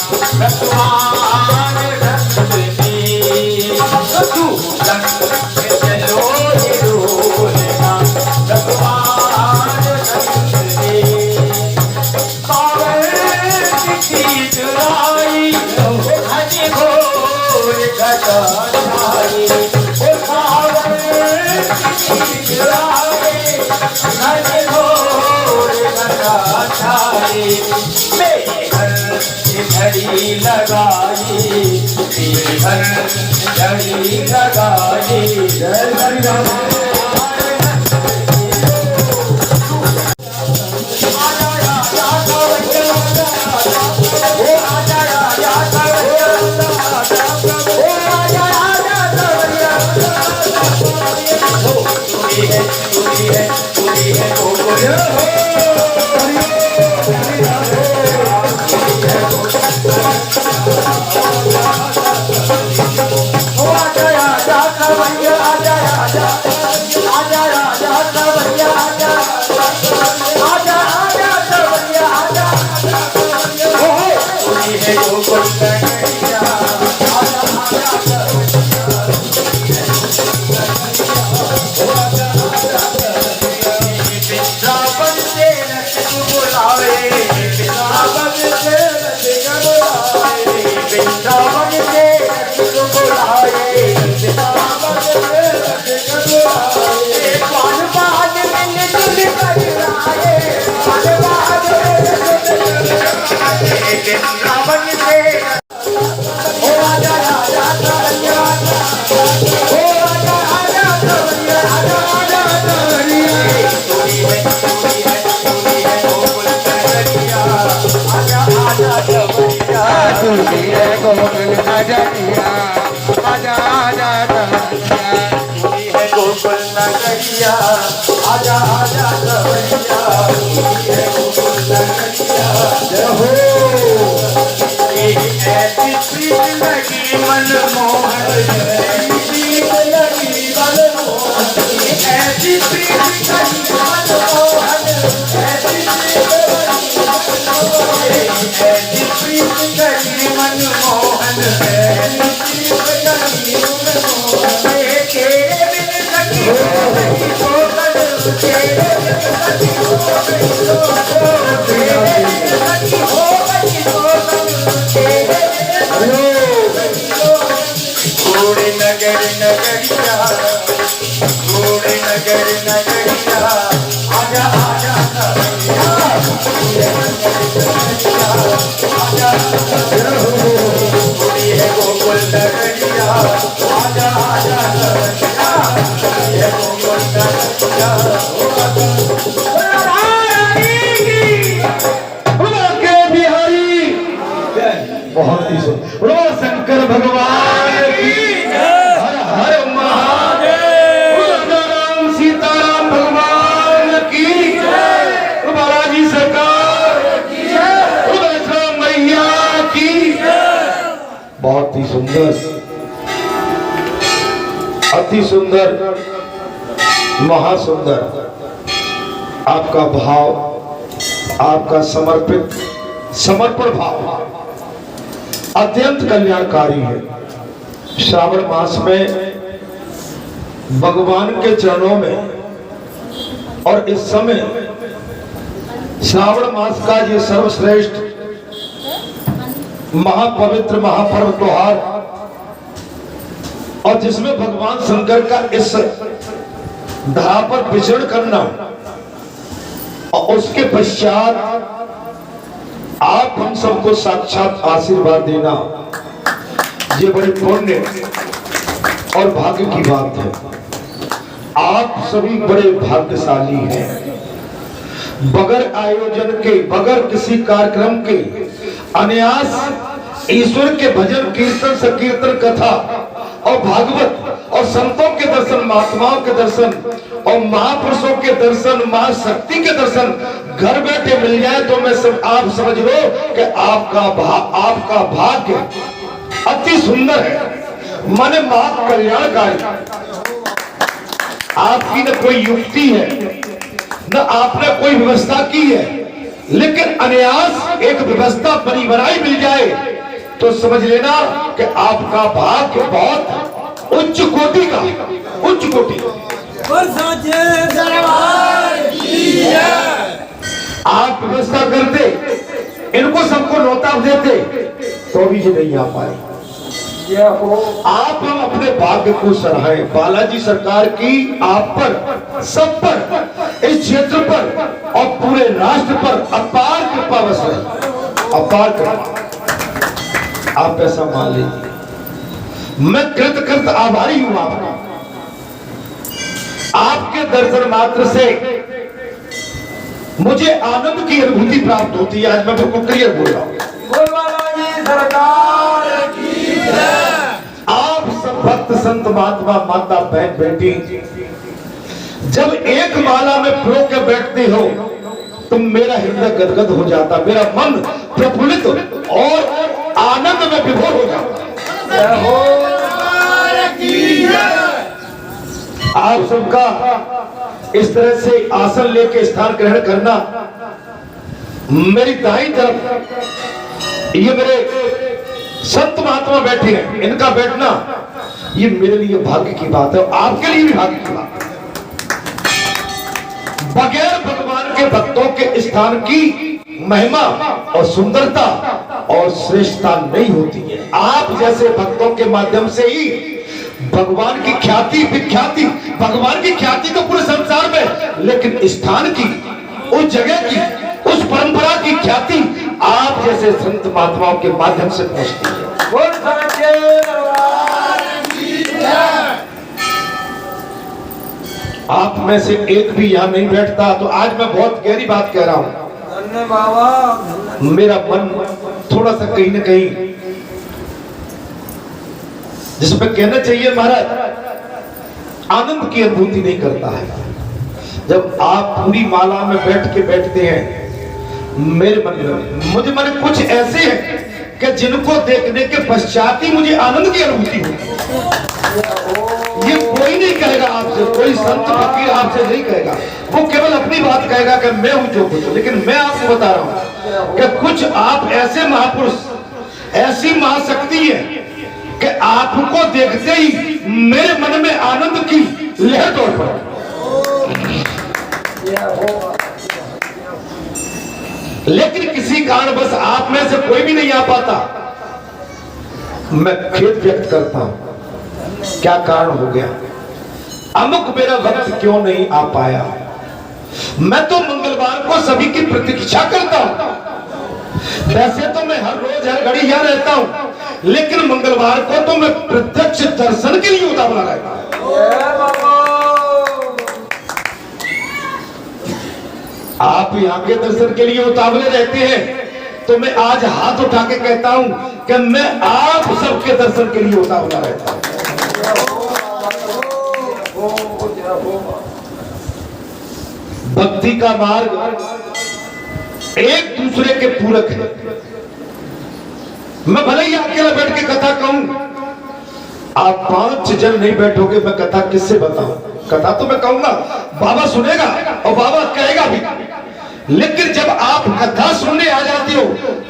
भगवान रंगते तू रंग चलो रोलना भगवान रंगते सावर की चुराई हनी घोर घटा छाई ओ सावर की चुराई हनी घोर घटा छाई मेरे घर घड़ी लगाई तेरे घर घड़ी लगाई जय हरि राम गोकुल नगरिया आजा आजा कवरिया गोकुल नगरिया जय हो ऐसी प्रीत लगी मनमोहन ऐसी प्रीत लगी मनमोहन ऐसी प्रीत लगी मनमोहन ऐसी प्रीत लगी मनमोहन घोड़े नगर नगरिया घोड़े नगर नगरिया आजा आजा घोड़ी है गोकुल नगरिया आजा आजा गोकुल नगरिया बहुत ही सुंदर शंकर भगवान की हर हर महादेव राम सीताराम भगवान की बालाजी सरकार की मैया की बहुत ही सुंदर अति सुंदर महासुंदर आपका भाव आपका समर्पण भाव अत्यंत कल्याणकारी है। श्रावण मास में भगवान के चरणों में और इस समय श्रावण मास का ये सर्वश्रेष्ठ महापवित्र महापर्व त्योहार और जिसमें भगवान शंकर का इस धरा पर विचरण करना और उसके पश्चात आप हम सबको साक्षात आशीर्वाद देना ये बड़े पुण्य और भाग्य की बात है। आप सभी बड़े भाग्यशाली हैं। बगैर आयोजन के बगैर किसी कार्यक्रम के अनायास ईश्वर के भजन कीर्तन संकीर्तन कथा और भागवत और संतों के दर्शन महात्माओं के दर्शन और महापुरुषों के दर्शन महाशक्ति के दर्शन घर बैठे मिल जाए तो मैं सब आप समझ लो कि आपका भाग्य अति सुंदर है मन महा कल्याणकारी। आपकी न कोई युक्ति है न आपने कोई व्यवस्था की है लेकिन अनायास एक व्यवस्था बनी बनाई मिल जाए तो समझ लेना कि आपका भाग्य बहुत उच्च कोटि का, उच्च कोटि। आप व्यवस्था करते, इनको सबको नौता देते, तो भी ये नहीं आ पाए। आप हम अपने भाग्य को सराहें। बालाजी सरकार की आप पर, सब पर, इस क्षेत्र पर और पूरे राष्ट्र पर अपार कृपा बस रही, अपार कृपा। आप ऐसा मान लीजिए। मैं कृत आभारी हूं आपका। आपके दर्शन मात्र से मुझे आनंद की अनुभूति प्राप्त होती है। आज मैं बिल्कुल क्लियर बोल रहा हूं। आप सब भक्त संत महात्मा माता बहन बेटी जब एक माला में प्रो के बैठते हो तो मेरा हृदय गदगद हो जाता, मेरा मन प्रफुल्लित और आनंद में विभोर हो जाता। आप सबका इस तरह से आसन लेके स्थान ग्रहण करना, मेरी दाईं तरफ ये मेरे संत महात्मा बैठे हैं, इनका बैठना ये मेरे लिए भाग्य की बात है और आपके लिए भी भाग्य की बात है। बगैर भगवान के भक्तों के स्थान की महिमा और सुंदरता और श्रेष्ठता नहीं होती है। आप जैसे भक्तों के माध्यम से ही भगवान की ख्याति विख्याति, भगवान की ख्याति तो पूरे संसार में, लेकिन स्थान की, उस जगह की, उस परंपरा की ख्याति आप जैसे संत महात्माओं के माध्यम से पहुंचती है। आप में से एक भी यहां नहीं बैठता तो आज मैं बहुत गहरी बात कह रहा हूं। मेरा मन थोड़ा सा कहीं ना कहीं, जिसमें कहना चाहिए महाराज, आनंद की अनुभूति नहीं करता है। जब आप पूरी माला में बैठ के बैठते हैं, मेरे मन में, मुझे मन कुछ ऐसे हैं कि जिनको देखने के पश्चात ही मुझे आनंद की अनुभूति होती। ये कोई नहीं कहेगा आपसे, कोई संत फकीर आपसे नहीं कहेगा, वो केवल अपनी बात कहेगा कि मैं हूं जो कुछ। लेकिन मैं आपको बता रहा हूं कि कुछ आप ऐसे महापुरुष, ऐसी महाशक्ति है कि आपको देखते ही मेरे मन में आनंद की लहर दौड़ पड़े। लेकिन किसी कारण बस आप में से कोई भी नहीं आ पाता। मैं खेद व्यक्त करता हूं, क्या कारण हो गया, अमुक मेरा वक्त क्यों नहीं आ पाया। मैं तो मंगलवार को सभी की प्रतीक्षा करता हूं। वैसे तो मैं हर रोज हर घड़ी यहां रहता हूं, लेकिन मंगलवार को तो मैं प्रत्यक्ष दर्शन के लिए उतावला रहता हूं। आप यहाँ के दर्शन के लिए उतावले रहते हैं, तो मैं आज हाथ उठा के कहता हूं कि मैं आप सबके दर्शन के लिए उतावला रहता हूं। भक्ति का मार्ग एक दूसरे के पूरक है। मैं भले ही अकेला बैठ के कथा कहूं, आप 5 जन नहीं बैठोगे, मैं कथा किससे बताऊं। कथा तो मैं कहूंगा, बाबा सुनेगा और बाबा कहेगा भी, लेकिन जब आप कथा सुनने आ जाते हो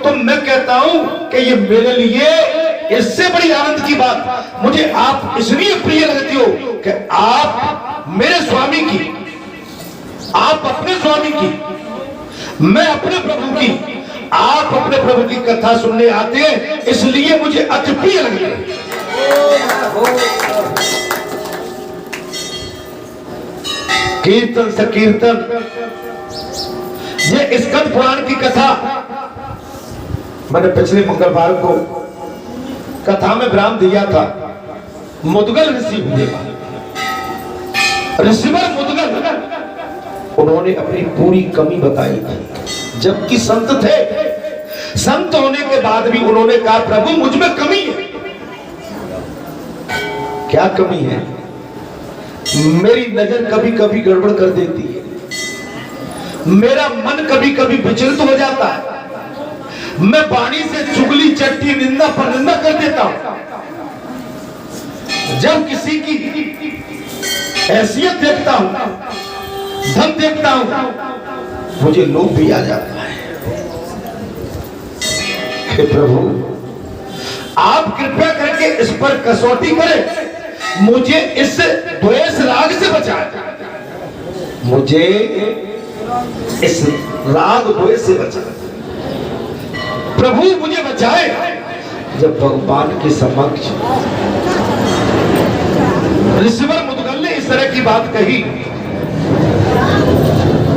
तो मैं कहता हूं कि ये मेरे लिए इससे बड़ी आनंद की बात, मुझे आप इसलिए प्रिय लगती हो कि आप मेरे स्वामी की, आप अपने स्वामी की, मैं अपने प्रभु की, आप अपने प्रभु की कथा सुनने आते हैं, इसलिए मुझे अति प्रिय लगती है। कीर्तन से कीर्तन, ये स्कंद पुराण की कथा मैंने पिछले मंगलवार को कथा में विराम दिया था। मुदगल ऋषि हुए, ऋषिवर मुदगल, उन्होंने अपनी पूरी कमी बताई थी, जबकि संत थे। संत होने के बाद भी उन्होंने कहा, प्रभु मुझ में कमी है। क्या कमी है? मेरी नजर कभी कभी गड़बड़ कर देती है, मेरा मन कभी कभी विचलित हो जाता है, मैं वाणी से चुगली चट्टी निंदा परनिंदा कर देता हूं। जब किसी की हैसियत देखता हूं, धन देखता हूं, मुझे लोभ भी आ जाता है। हे प्रभु, आप कृपया करके इस पर कसौटी करें, मुझे इस द्वेष राग से बचाए, मुझे इस राग द्वेष से बचाए, प्रभु मुझे बचाए। जब भगवान के समक्ष ऋषिवर मुद्गल ने इस तरह की बात कही,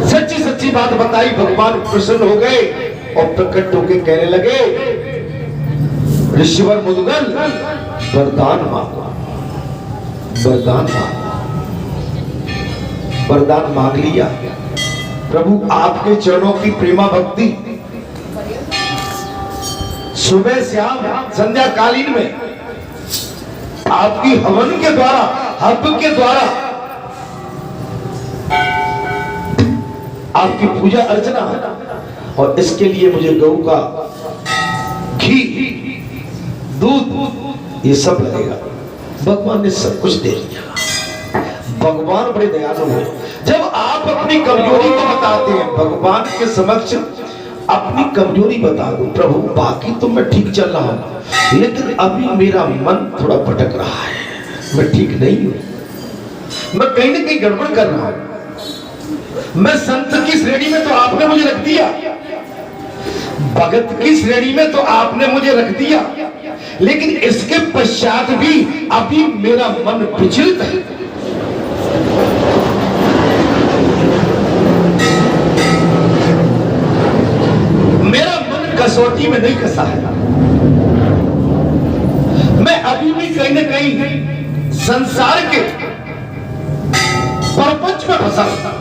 सच्ची सच्ची बात बताई, भगवान प्रसन्न हो गए और प्रकट होकर कहने लगे, ऋषिवर मुद्गल वरदान मांगो, वरदान मांगो। वरदान मांग लिया। प्रभु आपके चरणों की प्रेमा भक्ति सुबह शाम संध्या कालीन में आपकी हवन के द्वारा, हव्य के द्वारा आपकी पूजा अर्चना है, और इसके लिए मुझे गऊ का घी, दूध, ये सब लगेगा। भगवान ने सब कुछ दे दिया। भगवान बड़े दयालु हैं। जब आप अपनी कमजोरी को बताते हैं, भगवान के समक्ष अपनी कमजोरी बता दो, प्रभु बाकी तो मैं ठीक चल रहा हूं, लेकिन अभी मेरा मन थोड़ा भटक रहा है, मैं ठीक नहीं हूं, मैं कहीं ना कहीं गड़बड़ कर रहा हूं। मैं संत की श्रेणी में तो आपने मुझे रख दिया, भगत की श्रेणी में तो आपने मुझे रख दिया, लेकिन इसके पश्चात भी अभी मेरा मन विचलित है। मेरा मन कसौटी में नहीं कसा है, मैं अभी भी कहीं ना कहीं संसार के परपंच में फंसा था।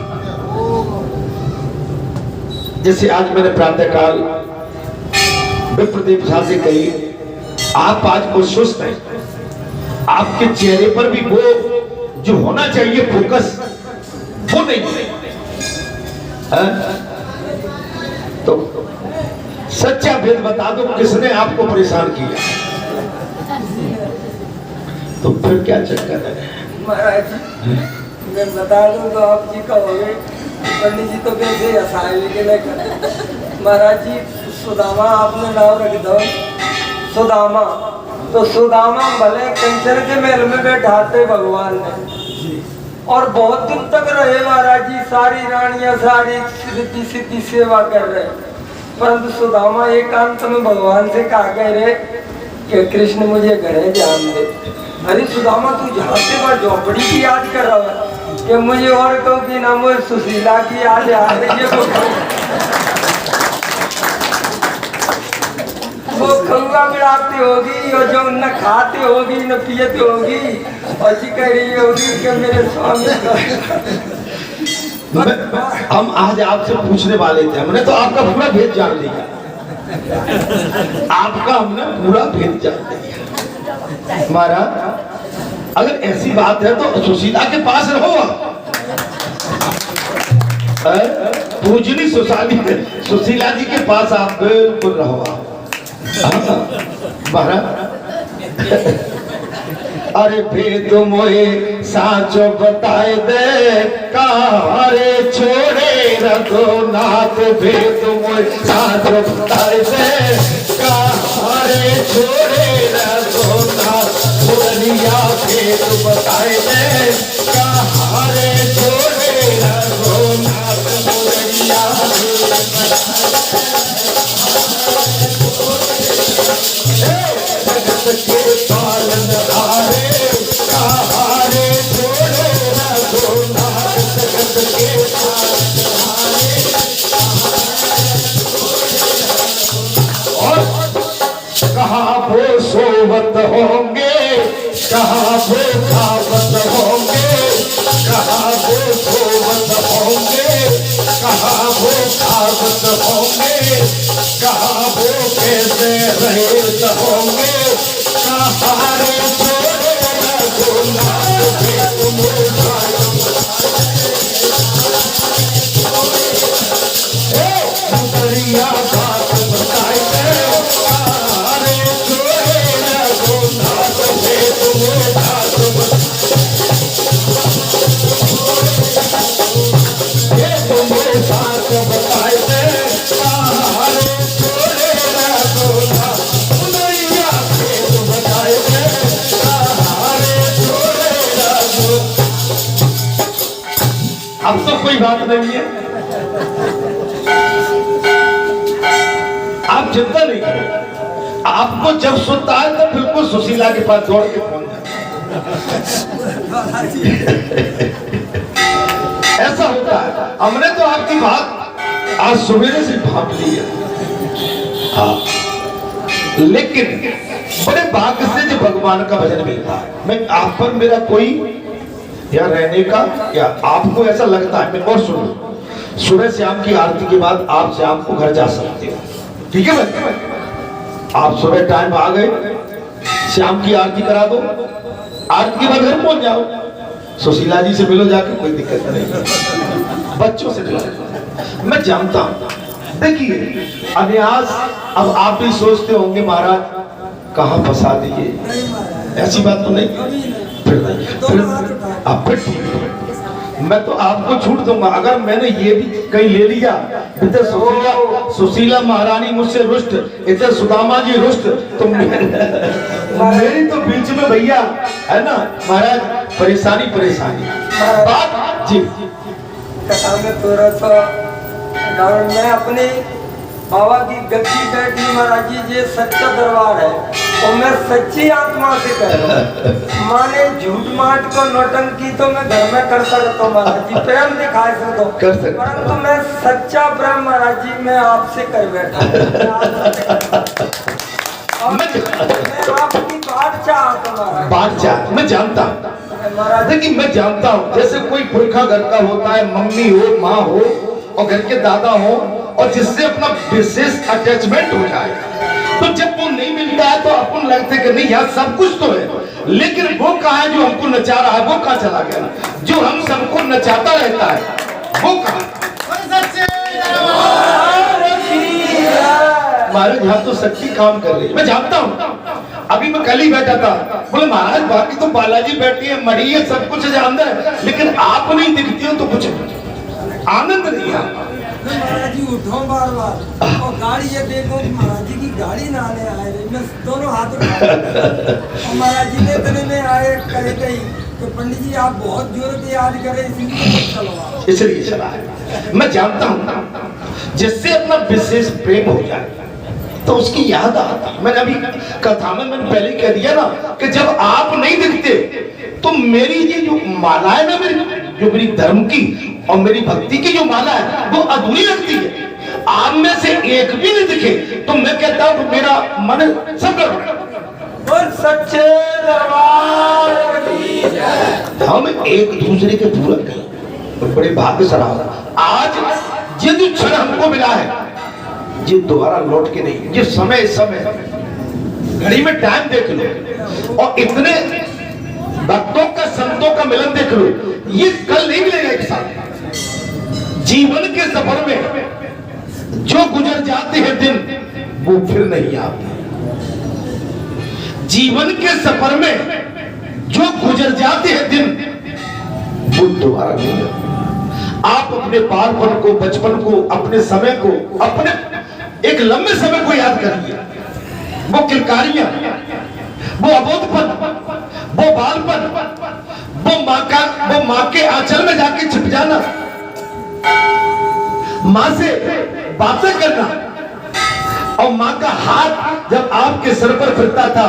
जैसे आज मैंने प्रातःकाल विप्रदेव झा से कही, आप आज बहुत सुस्त हैं, आपके चेहरे पर भी वो जो होना चाहिए फोकस, वो नहीं है। तो सच्चा भेद बता दो, किसने आपको परेशान किया? तो फिर क्या चक्कर है? महाराज मैं बता दूं तो आप जी कहोगे पंडित जी तो कैसे हंसाए, लेकिन महाराज जी सुदामा आपने नाम रख दो, सुदामा। तो सुदामा भले कंचन के महल में बैठाते भगवान ने, और बहुत दिन तक रहे महाराज जी, सारी रानियां सारी रिद्धि सिद्धि सेवा कर रहे, परंतु सुदामा एकांत में भगवान से कहा कह रहे कि कृष्ण मुझे घरे ध्यान दे। अरे सुदामा तू जहाँ से बार झोपड़ी की याद कर रहा है कि मुझे और कहूँ कि ना मुझे सुशीला की याद आ रही है। वो खंगा बिड़ाती होगी और जो न खाती होगी न पियती होगी, और जी कह रही होगी कि मेरे स्वामी। हम आज आपसे पूछने वाले थे, हमने तो आपका पूरा भेद जान लिया, आपका हमने पूरा भेद जान लिया। महाराज अगर ऐसी बात है तो सुशीला के पास रहो, पूजनी सुशीला जी के पास आप बिल्कुल रहो। अरे भेद मोहे साचो बताए दे, कारे छोड़े रघुनाथ, भेद मोहे साचो बताए दे, कारे छोड़े रघुनाथ, मुरलिया भेद बताए दे, कारे छोड़े रघुनाथ, मुरलिया के पालन हारे, कहारे छोड़े रघुनाथ, जगत के पालन हारे। और कहाँ वो सोवत होंगे, कहाँ वो खावत होंगे, कहाँ वो सोवत होंगे, कहाँ वो खावत होंगे, कहाँ वो कैसे रहित होंगे, कहारे छोड़े रघुनाथ, भेद मोहे बात बताए दे, कहारे छोड़े रघुनाथ, भेद मोहे साथ बताए दे, कहारे छोड़े रघुनाथ, तो कोई बात नहीं है, आप चिंता नहीं करें। आपको जब सुनता है तो बिल्कुल सुशीला के पास दौड़ के फोन ऐसा होता है। हमने तो आपकी बात आज सवेरे से भाप ली है, हाँ, लेकिन बड़े भाग्य से जो भगवान का भजन मिलता है। मैं आप पर मेरा कोई या रहने का या आपको ऐसा लगता है, मैं और सुनो, सुबह शाम की आरती के बाद आप शाम को घर जा सकते हो, ठीक है भाई? आप सुबह टाइम आ गए, शाम की आरती करा दो, आरती के बाद घर पहुंच जाओ, सुशीला जी से मिलो जाकर, कोई दिक्कत नहीं, बच्चों से मिलो। मैं जानता हूं, देखिए अभ्यास, अब आप भी सोचते होंगे महाराज कहाँ फंसा दिए, ऐसी बात तो नहीं, फिर ठीक है, मैं तो आपको छूट दूंगा। अगर मैंने ये भी कहीं ले लिया, इधर सुशीला महारानी मुझसे रुष्ट, इधर सुदामा जी रुष्ट, तो मेरी तो बीच में भैया है ना महाराज, परेशानी परेशानी बात जी। कथा में थोड़ा सा मैं अपने बाबा की गद्दी बैठी महाराज जी, ये सच्चा दरबार है और मैं सच्ची आत्मा से कह रहा हूँ। माने झूठ माट को नौटंकी तो मैं घर में कर सकता हूँ महाराज जी, प्रेम दिखाए सकता हूँ, परंतु मैं सच्चा प्रेम महाराज जी मैं आपसे कर बैठा हूँ। मैं आपकी बात चाहता हूँ, बात चाह, मैं जानता हूँ महाराज, देखिए मैं जानता हूँ, जैसे कोई पुरखा घर का होता है, मम्मी हो, माँ हो और घर के दादा हो, और जिससे अपना विशेष अटैचमेंट हो जाए, तो जब वो नहीं मिलता है तो अपन लगते कि नहीं यार सब कुछ तो है, लेकिन वो कहाँ है जो हमको नचा रहा है, वो कहाँ चला गया, जो हम सबको नचाता रहता है वो कहाँ? महाराज यहाँ तो सच्ची काम कर रही है, मैं जानता हूँ। अभी मैं कल ही बैठा था, बोले महाराज बाकी तो बालाजी बैठी है, मड़ी है, सब कुछ है अंदर, लेकिन आप नहीं दिखती हो तो कुछ आनंद नहीं आता। महाराज जी उठो बार बार और गाड़ी ये देखो, महाराज जी की गाड़ी ना आने आए, मैं दोनों हाथ उठा, महाराज जी ने इतने में आए कहे गई तो पंडित जी आप बहुत जोर से याद करें, इसलिए चला है। मैं जानता हूँ जिससे अपना विशेष प्रेम हो जाए तो उसकी याद आती। मैंने अभी कथा में मैंने पहले कह दिया ना कि जब आप नहीं दिखते तो मेरी ये जो माला है ना, मेरी धर्म की और मेरी भक्ति की जो माला है वो अधूरी लगती है। आप में से एक भी नहीं दिखे तो मैं कहता हूँ मेरा मन सब गड़बड़। सच्चे दरबार की जय। हम एक दूसरे के पूरक हैं, बड़े भाग्य से रहा। आज जिस क्षण हमको मिला है ये दोबारा लौट के नहीं, ये समय घड़ी में टाइम देख लो और इतने भक्तों का संतों का मिलन देख लो, ये कल नहीं मिलेगा एक साथ। जीवन के सफर में जो गुजर जाते हैं दिन वो फिर नहीं आते। जीवन के सफर में जो गुजर जाते हैं दिन वो दोबारा नहीं आते। आप अपने बालपन को, बचपन को, अपने समय को, अपने एक लंबे समय को याद करिए। वो किलकारियां, वो अबोधपन, वो बालपन, वो माँ के आंचल में जाके छिप जाना, माँ से बातें करना और माँ का हाथ जब आपके सर पर फिरता था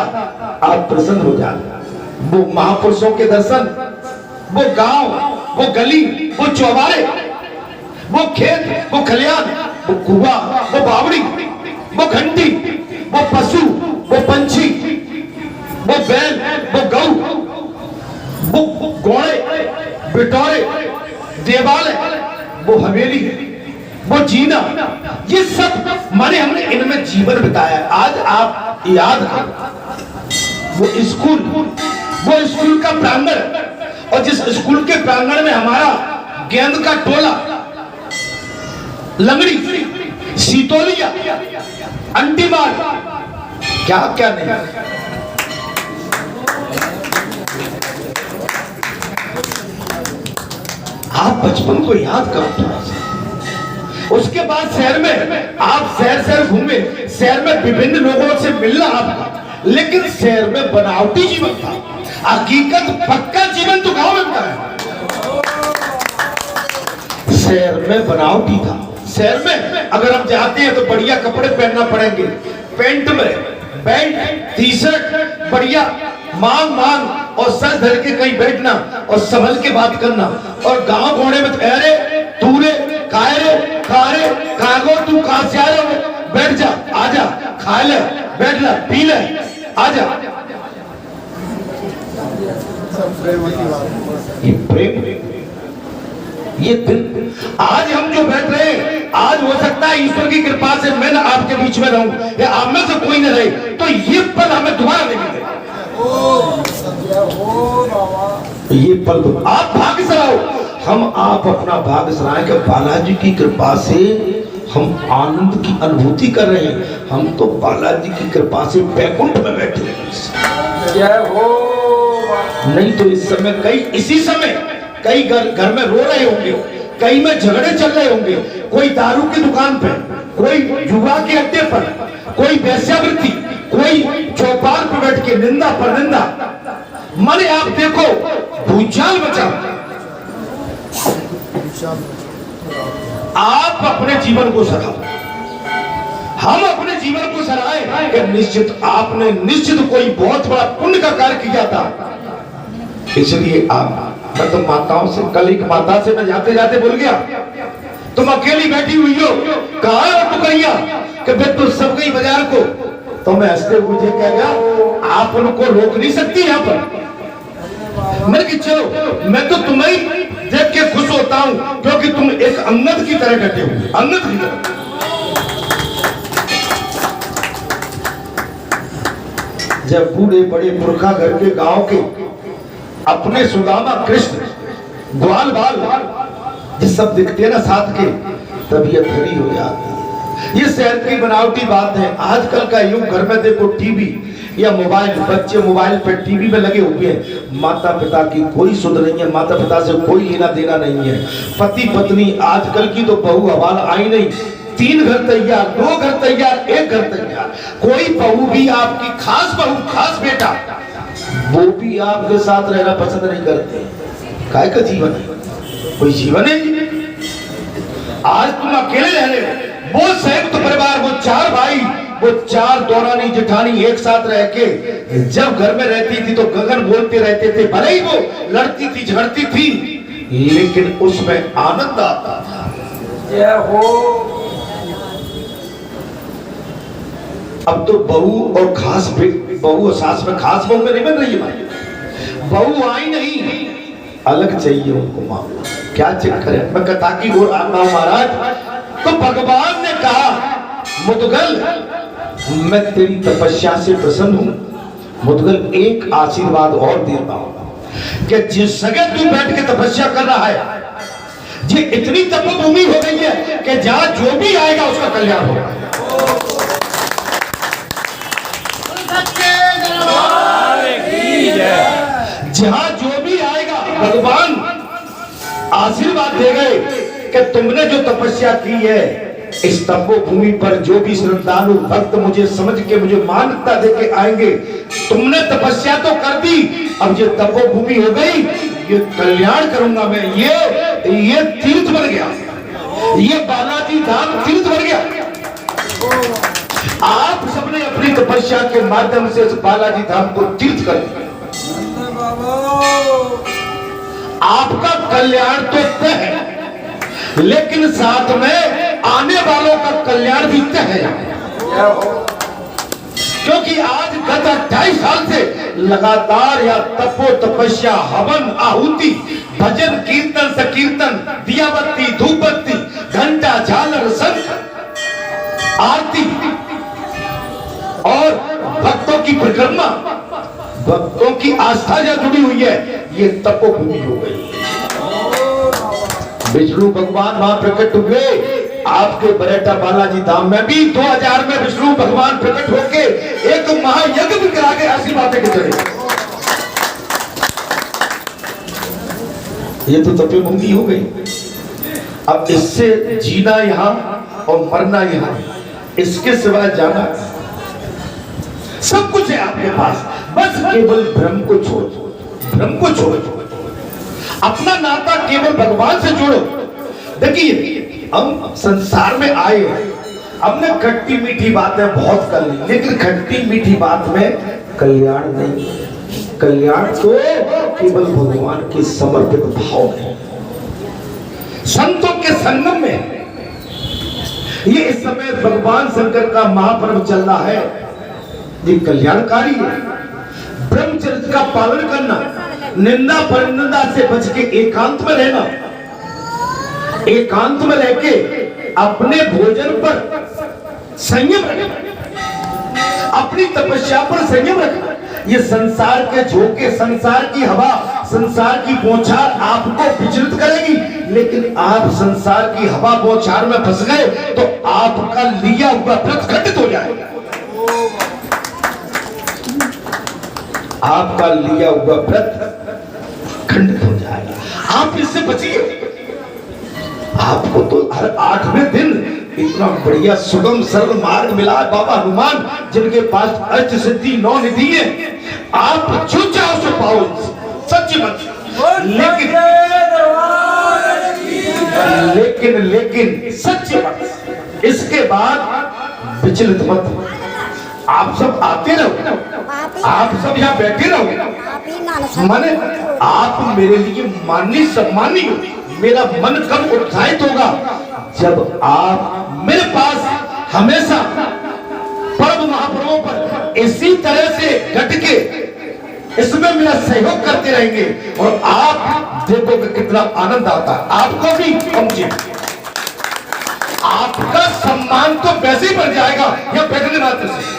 आप प्रसन्न हो जाते। वो महापुरुषों के दर्शन, वो गांव, वो गली, वो चौबारे, वो खेत, वो खलियान, वो कुआं, वो बावड़ी, वो घंटी, वो पशु, वो पंछी, वो बैल, वो गऊ, वो घोड़े, बिटोरे, देवालय, वो हवेली, वो जीना, ये सब माने हमने इनमें जीवन बिताया। आज आप याद वो स्कूल का प्रांगण, और जिस स्कूल के प्रांगण में हमारा गेंद का टोला, लंगड़ी, सीतोलिया, अंटीमार, क्या क्या नहीं। आप बचपन को याद करो। उसके बाद शहर में आप शहर घूमे, शहर में विभिन्न लोगों से मिलना आपका, लेकिन शहर में बनावटी जीवन था, हकीकत पक्का जीवन तो गांव में था। शहर में बनावटी था। शहर में अगर हम जाते हैं तो बढ़िया कपड़े पहनना पड़ेंगे, पैंट में पैंट टी शर्ट बढ़िया, मांग मांग और सर धर के कहीं बैठना और संभल के बात करना। और गांव घोड़े में अरे तू रे कायरे खारे कागो तू कहां से आया हो, बैठ जा आजा खा ले बैठ ले पी ले आजा। ये प्रेम, ये दिल। आज हम जो बैठ रहे हैं, आज हो सकता है ईश्वर की कृपा से मैं ना आपके बीच में रहूं या आप में से कोई न रहे, तो ये पल हमें दोबारा नहीं मिले। ये पल आप भाग्य सराओ, हम आप अपना भाग्य सराएं कि बालाजी की कृपा से हम आनंद की अनुभूति कर रहे हैं। हम तो बालाजी की कृपा से बैकुंठ में बैठे हैं। नहीं तो इस समय कई इसी समय कई घर में रो रहे होंगे, कई में झगड़े चल रहे होंगे, कोई दारू की दुकान पर, कोई जुआ के अड्डे पर, कोई वेश्यावृत्ति, कोई चौपाल पर बैठ के निंदा पर निंदा। माने आप देखो भूचाल मचा। आप अपने जीवन को सराहो, हम अपने जीवन को सराहें कि निश्चित आपने निश्चित कोई बहुत बड़ा पुण्य का कार्य किया था। इसलिए आप, मैं तो माताओं से, कल एक माता से मैं जाते जाते बोल गया, तुम अकेली बैठी हुई हो, कहा है टुकड़िया कि मैं तो सब गई बाजार को। तो मैं हंसते मुझे कह गया आप उनको रोक नहीं सकती यहाँ पर। मैं कि चलो मैं तो तुम्हें देख के खुश होता हूँ क्योंकि तुम एक अंगद की तरह डटे हो, अंगद की तरह। जब बूढ़े बड़े पुरखा घर के गांव के अपने सुदामा कृष्ण ग्वाल बाल ये सब दिखते हैं ना साथ के, तबीयत हरी हो जाती है। ये शहर की बनावटी बात है। आजकल का युग, घर में देखो टीवी या मोबाइल, बच्चे मोबाइल पे टीवी में लगे हुए हैं। माता पिता की कोई सुध नहीं है, माता पिता से कोई लेना देना नहीं है। पति पत्नी, आजकल की तो बहू हवाल आई नहीं, 3 घर तैयार, 2 घर तैयार, 1 घर तैयार। कोई बहू भी आपकी खास बहू, खास बेटा, वो भी आपके साथ रहना पसंद नहीं करते। काय का जीवन है? कोई जीवन है? आज तुम अकेले रह रहे हो। वो संयुक्त परिवार, वो 4 भाई, वो 4 दौरानी जेठानी एक साथ रह के जब घर में रहती थी तो गगन बोलते रहते थे। भले ही वो लड़ती थी झगड़ती थी, लेकिन उसमें आनंद आता था। जय हो। अब तो बहू और खास बहू और सास में खास बहू में नहीं बन रही है भाई। बहू आई नहीं, अलग चाहिए उनको मामला। क्या चक्कर है? मैं कथा की ओर आता हूं महाराज। तो भगवान ने कहा मुदगल, मैं तेरी तपस्या से प्रसन्न हूं। मुदगल एक आशीर्वाद और देता हूं कि जिस जगह तू बैठ के तपस्या कर रहा है, ये इतनी तपोभूमि हो गई है कि जहां जो भी आएगा उसका कल्याण होगा। जहां जो भी आएगा, भगवान आशीर्वाद दे गए कि तुमने जो तपस्या की है, इस तपोभूमि पर जो भी श्रद्धालु भक्त मुझे समझ के मुझे मान्यता दे के आएंगे, तुमने तपस्या तो कर दी, अब ये तपोभूमि हो गई, ये कल्याण करूंगा मैं। ये तीर्थ बन गया, ये बालाजी धाम तीर्थ बन गया। आप सबने अपनी तपस्या के माध्यम से इस बालाजी धाम को तीर्थ कर दिया। आपका कल्याण तो तय है, लेकिन साथ में आने वालों का कल्याण भी तय है। क्योंकि आज गत 28 साल से लगातार या तपो तपस्या, हवन, आहुति, भजन, कीर्तन, संकीर्तन, दियाबत्ती, धूपबत्ती, घंटा, झालर, शंख, आरती और भक्तों की परिक्रमा, भक्तों की आस्था जो जुड़ी हुई है, ये तपोभूमि हो गई। विष्णु भगवान वहां प्रकट हुए आपके बरेटा बालाजी धाम में भी। 2000 में विष्णु भगवान प्रकट होके एक महायज्ञ भी करा के आशीर्वाद के चले। ये तो तपोभूमि हो गई। अब इससे जीना यहाँ और मरना यहाँ, इसके सिवा जाना सब कुछ है आपके पास। बस केवल भ्रम को छोड़ दो, भ्रम को छोड़ दो, अपना नाता केवल भगवान से जोड़ो। देखिए हम संसार में आए हैं, हमने खट्टी मीठी बातें बहुत कर ली, लेकिन खट्टी मीठी बात में कल्याण नहीं। कल्याण तो केवल भगवान के समर्पित भाव में, संतों के संगम में। ये इस समय भगवान शंकर का महापर्व चल रहा है, ये कल्याणकारी है। ब्रह्मचर्य का पालन करना, निंदा परनिंदा से बच के एकांत में रहना, एकांत में रह के अपने भोजन पर संयम रखना, अपनी तपस्या पर संयम रखना। ये संसार के झोंके, संसार की हवा, संसार की बौछार आपको विचलित करेगी, लेकिन आप संसार की हवा बौछार में फंस गए तो आपका लिया हुआ व्रत खंडित हो जाएगा। आपका लिया हुआ व्रत खंडित हो जाएगा। आप इससे बचिए। आपको तो हर 8वें दिन इतना बढ़िया सुगम सरल मार्ग मिला है बाबा हनुमान, जिनके पास अष्ट सिद्धि 9 निधि है। आप जो चाहो सो पाओ, सच्ची बात। लेकिन सच्ची बात, इसके बाद विचलित मत। आप सब आते रहो, आप सब यहाँ बैठे रहो, माने आप मेरे लिए माननीय सम्मानी हो। मेरा मन कब उत्साहित होगा जब आप मेरे पास हमेशा पर्व महापर्वों पर इसी तरह से डट के इसमें मेरा सहयोग करते रहेंगे, और आप देखोगे कितना आनंद आता है। आपको भी समझिए, आपका सम्मान तो वैसे ही बढ़ जाएगा या बैठने मात्र से।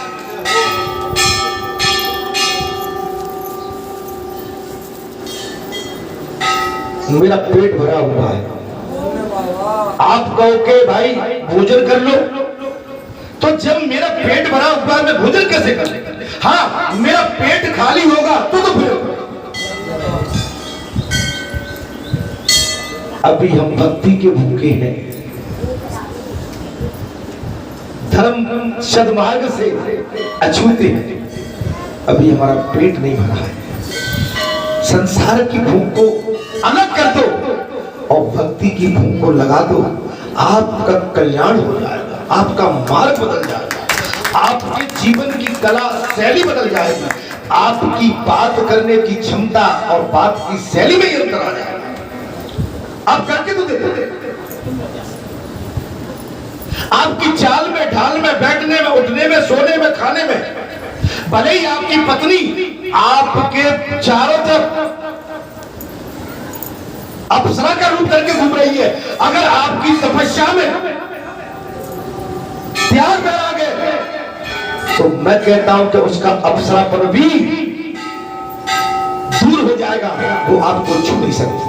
मेरा पेट भरा हुआ है, आप कहो के भाई भोजन कर लो, तो जब मेरा पेट भरा हुआ है मैं भोजन कैसे कर लेगा? हाँ, मेरा पेट खाली होगा तो फिर अभी हम भक्ति के भूखे हैं, धर्म सद्मार्ग से अछूते हैं, अभी हमारा पेट नहीं भरा है। संसार की भूख को अलग कर दो और भक्ति की भूख को लगा दो, आपका कल्याण हो जाएगा, आपका मार्ग बदल जाएगा, आपके जीवन की कला शैली बदल जाएगी, आपकी बात करने की क्षमता और बात की शैली में अंतर आ जाएगा। आप करके तो देखो, आपकी चाल में, ढाल में, बैठने में, उठने में, सोने में, खाने में, भले ही आपकी पत्नी आपके चारों तरफ अप्सरा का रूप करके घूम रही है, अगर आपकी तपस्या में त्याग में आ गए तो मैं कहता हूं कि उसका अप्सरा पर भी दूर हो जाएगा, वो आपको छू नहीं सकती।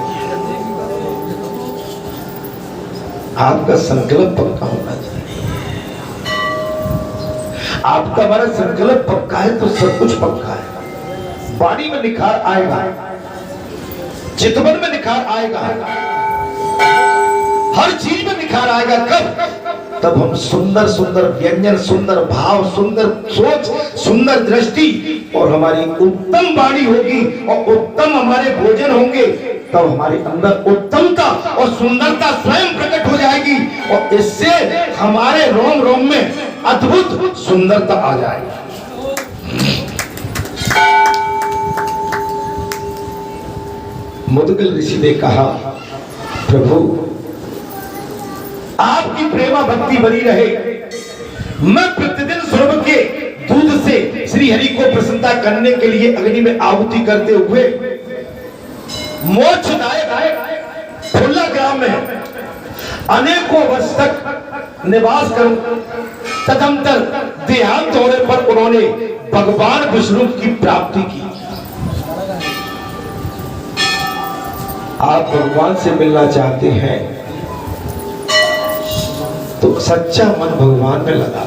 आपका संकल्प पक्का होना चाहिए। आपका हमारा संकल्प पक्का है तो सब कुछ पक्का है। वाणी में निखार आएगा, चितवन में निखार आएगा, हर चीज में निखार आएगा। कब? तब हम सुंदर सुंदर व्यंजन, सुंदर भाव, सुंदर सोच, सुंदर दृष्टि और हमारी उत्तम वाणी होगी और उत्तम हमारे भोजन होंगे, तब हमारे अंदर उत्तमता और सुंदरता स्वयं प्रकट हो जाएगी और इससे हमारे रोम रोम में अद्भुत सुंदरता आ जाएगी। मुद्गल ऋषि ने कहा, प्रभु आपकी प्रेमा भक्ति बनी रहे, मैं प्रतिदिन स्वर्ग के दूध से श्री हरि को प्रसन्नता करने के लिए अग्नि में आहुति करते हुए मोक्षदायक फुल्ला ग्राम में अनेकों वर्ष तक निवास करूं। तदंतर देहांत होने पर उन्होंने भगवान विष्णु की प्राप्ति की। आप भगवान से मिलना चाहते हैं तो सच्चा मन भगवान में लगा।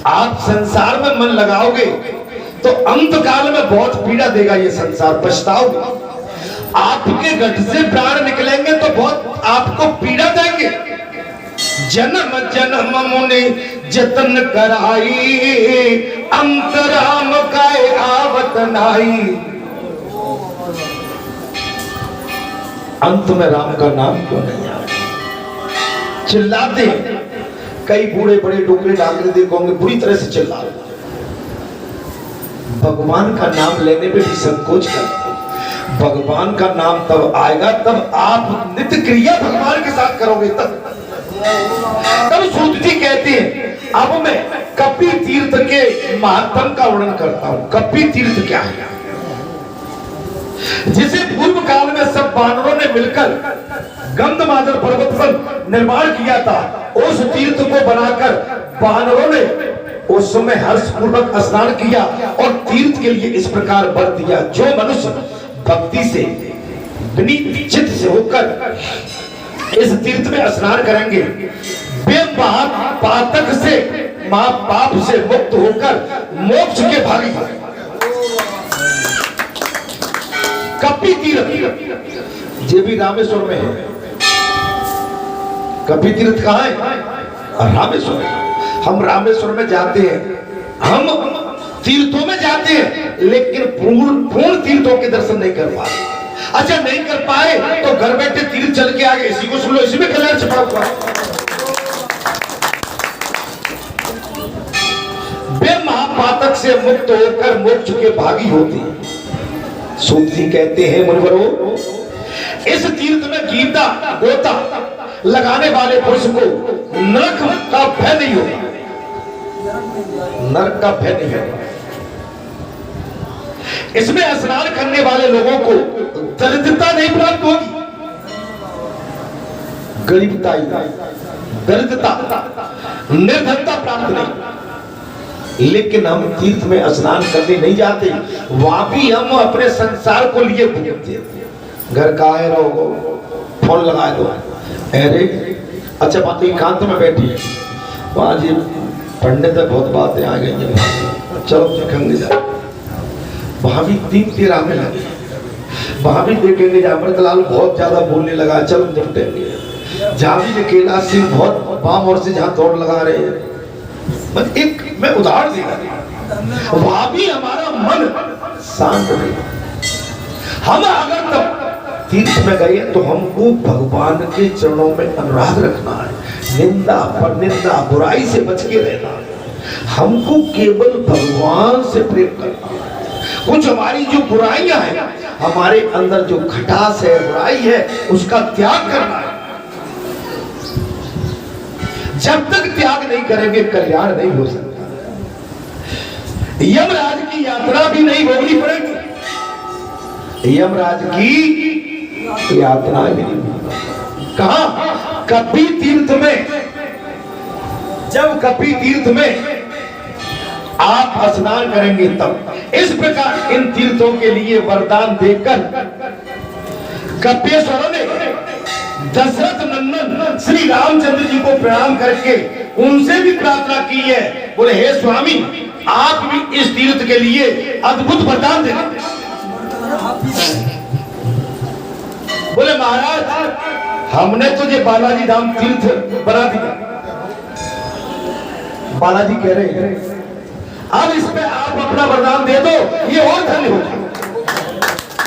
आप संसार में मन लगाओगे तो अंत काल में बहुत पीड़ा देगा ये संसार, पछताओगे। आपके गट से प्राण निकलेंगे तो बहुत आपको पीड़ा देंगे। जन्म जन्म मुनि जतन कराई, अंतराम काय आवत नाई। अंत में राम का नाम क्यों नहीं आया? चिल्लाते हैं। कई बूढ़े बड़े डोकरे डाकरे देखोगे बुरी तरह से चिल्ला रहे, भगवान का नाम लेने में भी संकोच करते। भगवान का नाम तब आएगा तब आप नित्य क्रिया भगवान के साथ करोगे, तब सूत जी कहते हैं अब मैं कपि तीर्थ के महात्म का वर्णन करता हूं। कपि तीर्थ क्या है? जिसे पूर्व काल में सब वानरों ने मिलकर गंधमादन पर्वत पर निर्माण किया था, उस तीर्थ को बनाकर वानरों ने उस समय हर्षपूर्वक स्नान किया और तीर्थ के लिए इस प्रकार वर दिया, जो मनुष्य भक्ति से विनीत चित्त से होकर इस तीर्थ में स्नान करेंगे वे पातक से पाप से मुक्त होकर मोक्ष के भागी। कपि तीर्थ ये भी रामेश्वर में है। कपि तीर्थ कहाँ है? रामेश्वर। हम रामेश्वर में जाते हैं, हम तीर्थों में जाते हैं, लेकिन पूर्ण तीर्थों के दर्शन नहीं कर पाते। अच्छा नहीं कर पाए तो घर बैठे तीर्थ चल के आगे, इसी को सुन लो, इसी में कल्याण छिपा हुआ। वे महापातक से मुक्त होकर मोक्ष के भागी होते हैं। सूत जी कहते हैं मुनिवरों, इस तीर्थ में गीता गोता लगाने वाले पुरुष को नरक का भय नहीं होगा। नरक का भय नहीं होगा। इसमें स्नान करने वाले लोगों को दरिद्रता नहीं प्राप्त होगी। गरीबता, दरिद्रता, निर्धनता प्राप्त नहीं। लेकिन हम तीर्थ में स्नान करने नहीं जाते, वहां भी हम अपने संसार को लिए घूमते। घर का आए रहो, फोन लगा दो, अरे अच्छा बात एकांत में बैठी है, वहां जी पंडित बहुत बातें आ गई हैं, चलो देखेंगे जा। वहां भी 3 आने लगे, वहां भी देखेंगे अमृतलाल बहुत ज्यादा बोलने लगा, चलो निपटेंगे। जहां भी कैलाश सिंह बहुत बाम और से जहां दौड़ लगा रहे हैं, बस एक मैं उदाहरण दे रहा, वहां भी हमारा मन शांत नहीं। हम अगर तब तीर्थ में गए तो हमको भगवान के चरणों में अनुराग रखना है, निंदा परनिंदा बुराई से बच के रहना है। हमको केवल भगवान से प्रेम करना है। कुछ हमारी जो बुराइयां हैं, हमारे अंदर जो खटास है, बुराई है, उसका त्याग करना है। जब तक त्याग नहीं करेंगे कल्याण नहीं हो सकता। यमराज की यात्रा भी नहीं भोगनी पड़ेगी। यमराज की यात्रा भी नहीं। कहां? कपि तीर्थ में। जब कपि तीर्थ में आप स्नान करेंगे तब। इस प्रकार इन तीर्थों के लिए वरदान देकर कपिलेश्वर ने दशरथ नंदन श्री रामचंद्र जी को प्रणाम करके उनसे भी प्रार्थना की है, बोले हे स्वामी आप भी इस तीर्थ के लिए अद्भुत वरदान देना। बोले महाराज हमने तो ये बालाजी धाम तीर्थ बना दिया। बालाजी कह रहे हैं अब इस पे आप अपना वरदान दे दो, ये और धन्य हो जाए।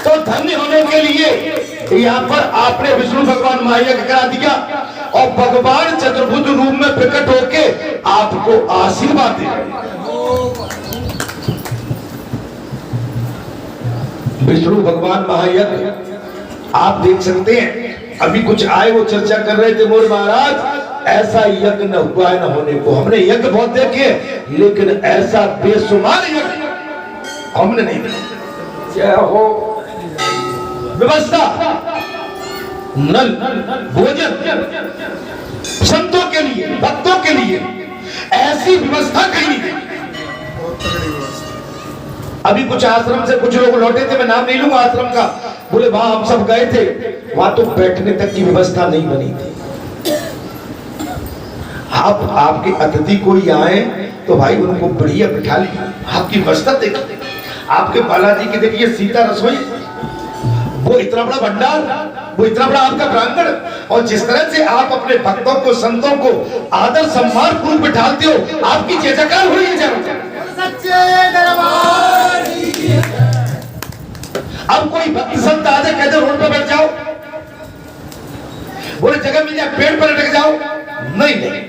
तो धन्य होने के लिए यहाँ पर आपने विष्णु भगवान महायज्ञ करा दिया और भगवान चतुर्भुज रूप में प्रकट होके आपको आशीर्वाद दे रहे। विष्णु भगवान महायज्ञ आप देख सकते हैं। अभी कुछ आए वो चर्चा कर रहे थे, मोर महाराज ऐसा यज्ञ न हुआ है न होने को। हमने यज्ञ बहुत देखे लेकिन ऐसा बेशुमार यज्ञ हमने नहीं देखा। क्या हो व्यवस्था, नल भोजन संतों के लिए भक्तों के लिए ऐसी व्यवस्था कहीं नहीं देखी। अभी कुछ आश्रम से कुछ लोग लौटे थे, मैं नाम नहीं लूंगा आश्रम का, बोले वहां हम सब गए थे, वहां तो बैठने तक की व्यवस्था नहीं बनी थी। आप आपके अतिथि कोई आए तो भाई उनको बढ़िया बिठा लीजिए, आपकी व्यवस्था देखिए। आपके बालाजी की देखिए सीता रसोई, वो इतना बड़ा भंडार, वो इतना बड़ा आपका प्रांगण, और जिस तरह से आप अपने भक्तों को संतों को आदर सम्मान पूर्वक बिठाते हो, आपकी जय जयकार हो रही है। अब कोई भक्त संत आदे कहते रोड पर बैठ जाओ, नहीं नहीं,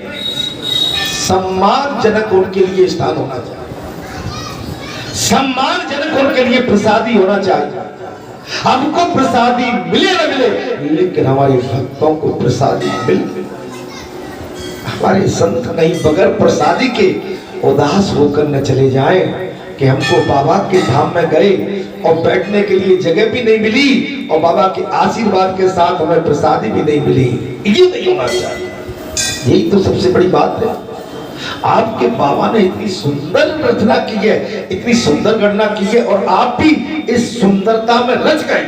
सम्मानजनक उनके लिए स्थान होना चाहिए, सम्मानजनक उनके लिए प्रसादी होना चाहिए। हमको प्रसादी मिले न मिले, लेकिन हमारे भक्तों को प्रसादी मिले। हमारे संत नहीं बगैर प्रसादी के उदास होकर न चले जाएं कि हमको बाबा के धाम में गए और बैठने के लिए जगह भी नहीं मिली और बाबा के आशीर्वाद के साथ हमें प्रसादी भी नहीं मिली। ये नहीं होना चाहिए। यही तो सबसे बड़ी बात है। आपके बाबा ने इतनी सुंदर रचना की है, इतनी सुंदर गणना की है, और आप भी इस सुंदरता में रच गए।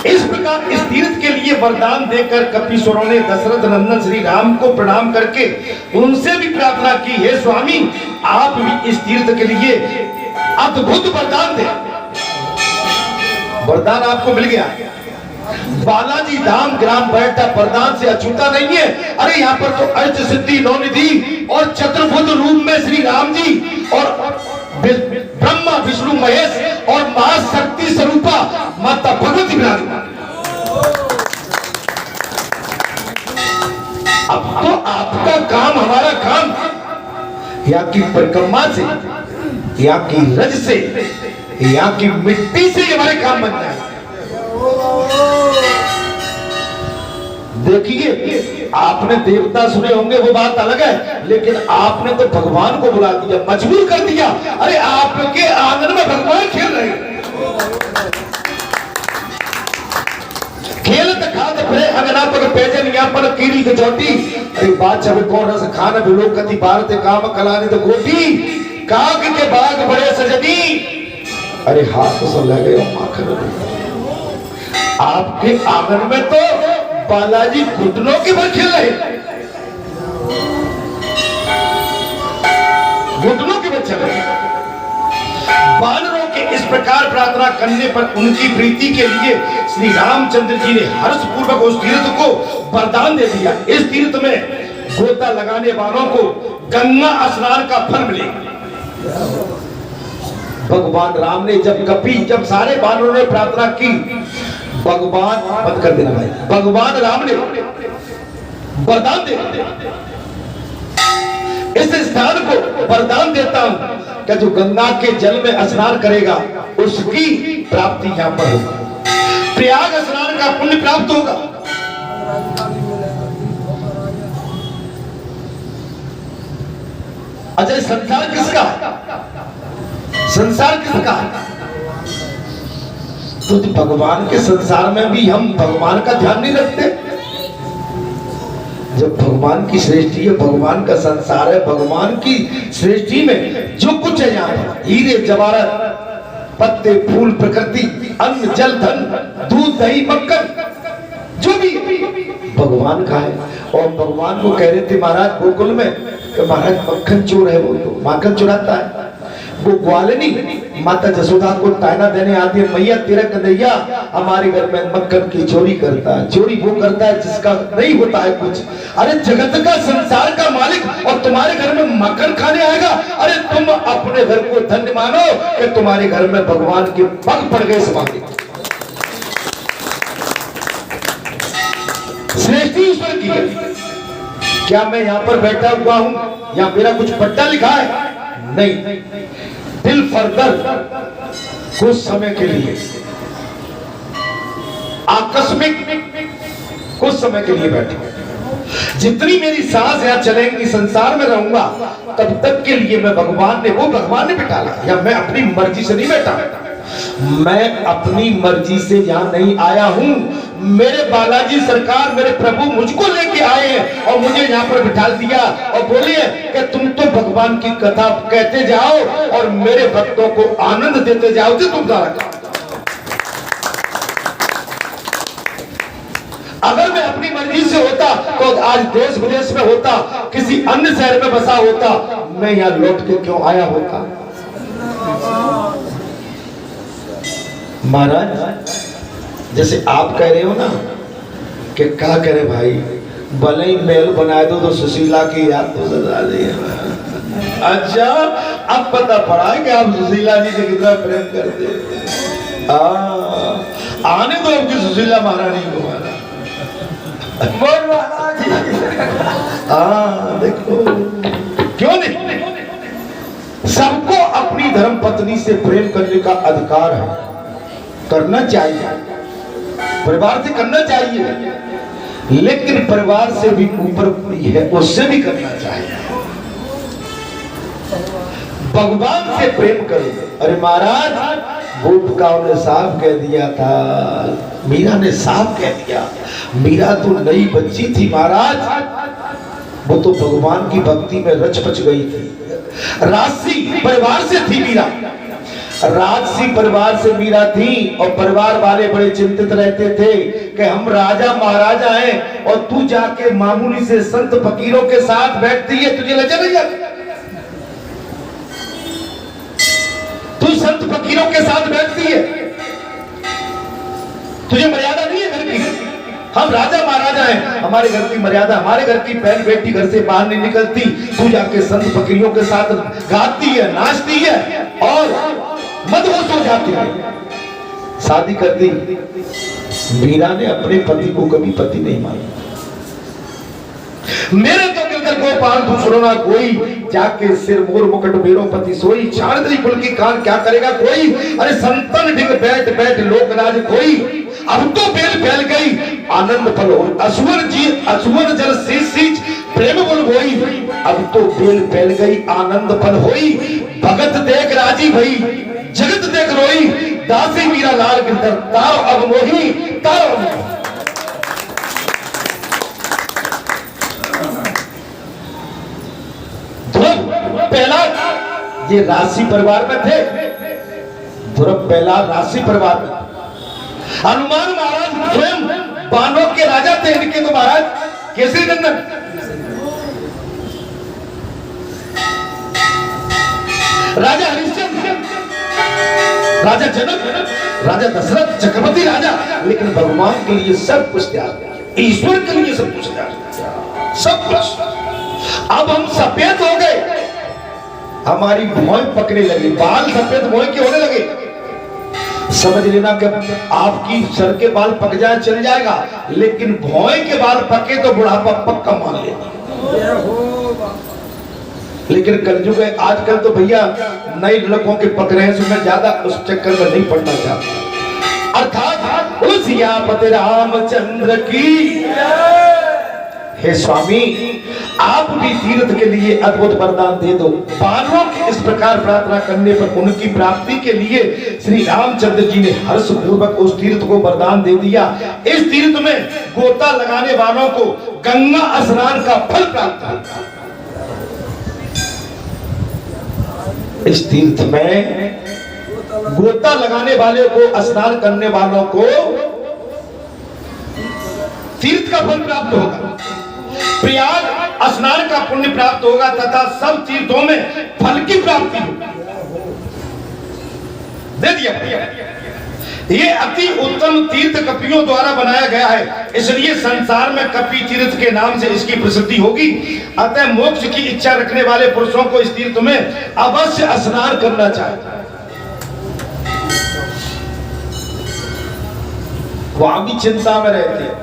इस प्रकार इस तीर्थ के लिए वरदान देकर कपीश्वरों ने दशरथ नंदन श्री राम को प्रणाम करके उनसे भी प्रार्थना की, हे स्वामी आप भी इस तीर्थ के लिए अद्भुत वरदान दे। वरदान आपको मिल गया। बालाजी धाम ग्राम बैठा वरदान से अछूता नहीं है। अरे यहाँ पर तो अष्ट सिद्धि नौनिधि और चतुर्भुज रूप में श्री राम जी और ब्रह्मा विष्णु महेश और महाशक्ति स्वरूपा माता भगवती विराजमान। अब तो आपका काम हमारा काम यहाँ की परिक्रमा से, यहाँ की रज से, यहाँ की मिट्टी से हमारे काम बन जाए। देखिए आपने देवता सुने होंगे वो बात अलग है, लेकिन आपने तो भगवान को बुला दिया, मजबूर कर दिया। अरे आपके आंगन में भगवान खेल रहे हैं। खेलत खात फिरे अंगना पर पेजन यहाँ पर कीड़ी की चोटी। अरे बात जब कौन रस खान बिलोक कति भारत काम कलाने तो गोटी काग के बाग बड़े सजनी। अरे हाथ तो सब लगे माखन। आपके आंगन में तो बालाजी घुटनों के बल खेल रहे, घुटनों के बल चल रहे। बानरों के इस प्रकार प्रार्थना करने पर उनकी प्रीति के लिए श्री रामचंद्र जी ने हर्ष पूर्वक उस तीर्थ को वरदान दे दिया। इस तीर्थ में गोता लगाने वालों को गंगा स्नान का फल मिलेगा। भगवान राम ने जब सारे बानरों ने प्रार्थना की, भगवान बंद कर देना भाई, भगवान राम ने वरदान दे इस स्थान को वरदान देता हूं कि जो गंगा के जल में स्नान करेगा उसकी प्राप्ति यहाँ पर होगी, प्रयाग स्नान का पुण्य प्राप्त होगा। अच्छा संसार किसका, संसार किसका? तो भगवान के संसार में भी हम भगवान का ध्यान नहीं रखते। जब भगवान की सृष्टि है, भगवान का संसार है, भगवान की सृष्टि में जो कुछ है यहाँ पर हीरे जवाहरात पत्ते फूल प्रकृति अन्न जल धन दूध दही मक्खन जो भी भगवान का है। और भगवान को कह रहे थे महाराज गोकुल में कि महाराज मक्खन चोर है, वो तो माखन चुराता है। वो ग्वालिनी माता जसोदा को ताना देने आती है, मैया तेरा कन्हैया हमारे घर में मक्खन की चोरी करता है। चोरी वो करता है जिसका नहीं होता है कुछ। अरे जगत का संसार का मालिक और तुम्हारे घर में मक्खन खाने आएगा। अरे तुम अपने घर को धन्य मानो कि तुम्हारे घर में भगवान के पग पड़ गए समाधि। सृष्टि ईश्वर की है। क्या मैं यहाँ पर बैठा हुआ हूँ या मेरा कुछ पट्टा लिखा है? नहीं, दिल फरदर कुछ समय के लिए आकस्मिक कुछ समय के लिए बैठा। जितनी मेरी सांस यहाँ चलेंगी, संसार में रहूंगा, तब तक के लिए मैं भगवान ने बिठाला, या मैं अपनी मर्जी से नहीं बैठा। मैं अपनी मर्जी से यहाँ नहीं आया हूँ। मेरे बालाजी सरकार मेरे प्रभु मुझको लेके आए हैं और मुझे यहाँ पर बिठा दिया और बोले कि तुम तो भगवान की कथा कहते जाओ और मेरे भक्तों को आनंद देते जाओ। तो तुम अगर मैं अपनी मर्जी से होता तो आज देश विदेश में होता, किसी अन्य शहर में बसा होता, मैं यहाँ लौट के क्यों आया होता? महाराज जैसे आप कह रहे हो ना कि क्या करे भाई, भले ही महल बनाए दो तो सुशीला की याद तो सजा दी। अच्छा अब पता पड़ा कि आप सुशीला जी से कितना प्रेम करते। आने दो आपकी सुशीला महारानी को। बोल महाराज। हाँ देखो, क्यों नहीं? सबको अपनी धर्म पत्नी से प्रेम करने का अधिकार है, करना चाहिए, परिवार से करना चाहिए, लेकिन परिवार से भी ऊपर कोई है उससे भी करना चाहिए। भगवान से प्रेम करो। अरे महाराज, गोपिकाओं ने साफ कह दिया था, मीरा ने साफ कह दिया, मीरा तो नई बच्ची थी महाराज, वो तो भगवान की भक्ति में रच पच गई थी। राजसी परिवार से थी मीरा, राजसी परिवार से मीरा थी, और परिवार वाले बड़े चिंतित रहते थे कि हम राजा महाराजा हैं और तू जाके मामूली से संत फकीरों के साथ बैठती है, तुझे लज्जा नहीं आती? तू संत फकीरों के साथ बैठती है, तुझे मर्यादा नहीं है घर की? हम राजा महाराजा हैं, हमारे घर की मर्यादा, हमारे घर की बहन बेटी घर से बाहर नहीं निकलती, तू जाके संत फकीरों के साथ गाती है, नाचती है और मदहोश हो जाती है। शादी कर दी। मीरा ने अपने पति को कभी पति नहीं माना। मेरे तो गिरधर गोपाल दूसरों ना कोई, जाके सिर मोर मुकुट मेरो पति सोई, छाड़ दई कुल की कान क्या करेगा कोई, अरे संतन ढिग बैठ बैठ लोक राज कोई, अब तो बेल फैल गई आनंद फल हो, असुवर जल सींच सींच प्रेम बोल होई, अब तो बेल फैल गई आनंद फल होई, भगत देख राजी भई जगत देख रोई, दासी मीरा लाल गिरधर तारो अब मोही तारो। पहला ये राशि परिवार में थे, ध्रुव पहला राशि परिवार में। हनुमान महाराज स्वयं बानों के राजा थे, इनके तो महाराज केसरी नंदन। राजा हरिश्चंद्र, राजा जनक, राजा दशरथ, चक्रवर्ती राजा, लेकिन भगवान के लिए सब कुछ त्याग दिया, ईश्वर के लिए सब कुछ त्याग दिया, सब कुछ। अब हम सफेद हो गए, हमारी भौं पकने लगी, बाल सफेद भौं के होने लगे। समझ लेना कि आपकी सर के बाल पक जाए चल जाएगा, लेकिन भौं के बाल पके तो बुढ़ापा पक्का मान लेना। लेकिन कलयुग है आजकल तो भैया नए लड़कों के पक रहे हैं, सो मैं ज्यादा उस चक्कर में नहीं पड़ना चाहता। अर्थात उस सियापति रामचंद्र की। हे स्वामी, आप भी तीर्थ के लिए अद्भुत वरदान दे दो। बानरों की इस प्रकार प्रार्थना करने पर उनकी प्राप्ति के लिए श्री रामचंद्र जी ने हर्ष पूर्वक उस तीर्थ को वरदान दे दिया। इस तीर्थ में गोता लगाने वालों को गंगा स्नान का फल प्राप्त होता। इस तीर्थ में गोता लगाने वाले को, स्नान करने वालों को तीर्थ का फल प्राप्त होगा, प्रयाग स्नान का पुण्य प्राप्त होगा तथा सब तीर्थों में फल की प्राप्ति होगी। दे दिया। ये अति उत्तम तीर्थ कपियों द्वारा बनाया गया है, इसलिए संसार में कपि तीर्थ के नाम से इसकी प्रसिद्धि होगी। अतः मोक्ष की इच्छा रखने वाले पुरुषों को इस तीर्थ में अवश्य स्नान करना चाहिए। वहां भी चिंता में रहते हैं,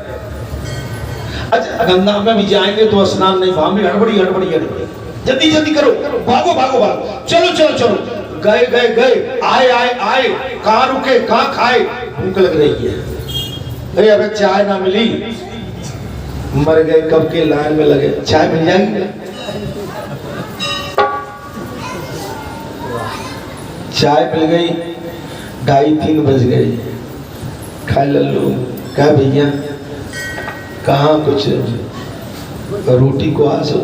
अच्छा गंगा में भी जाएंगे तो स्नान नहीं, वहां भी हड़बड़ी हड़बड़ी हड़बड़ी, जल्दी जल्दी करो, भागो भागो भागो, चलो चलो चलो, गए गए गए, आए आए आए, कहाँ रुके कहाँ खाए, भूख लग रही है, अरे अबे चाय ना मिली, मर गए कब के लाइन में लगे, चाय मिल जाएगी? चाय मिल गई, 2:30-3 बज गए, खा लल्लू, क्या भैया कहाँ कुछ रोटी को आसो,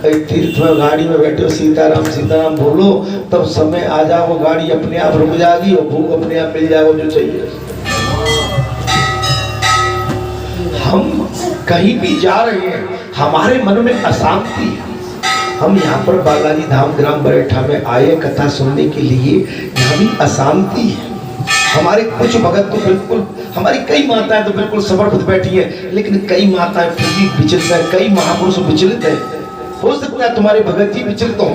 तीर्थ में गाड़ी में बैठे हो, सीताराम सीताराम बोलो, तब समय आ जाओ, गाड़ी अपने आप रुक जाएगी और भूख अपने आप मिल जाएगा जो चाहिए। हम कहीं भी जा रहे हैं, हमारे मन में अशांति है। हम यहाँ पर बालाजी धाम ग्राम बरेठा में आए कथा सुनने के लिए, यहाँ भी अशांति है। हमारे कुछ भगत तो बिल्कुल, हमारी कई माताएं तो बिल्कुल समर्पित बैठी है, लेकिन कई माताएं फिर भी विचलित है, कई महापुरुष विचलित है। हो सकता है तुम्हारे भगत जी विचलित हो,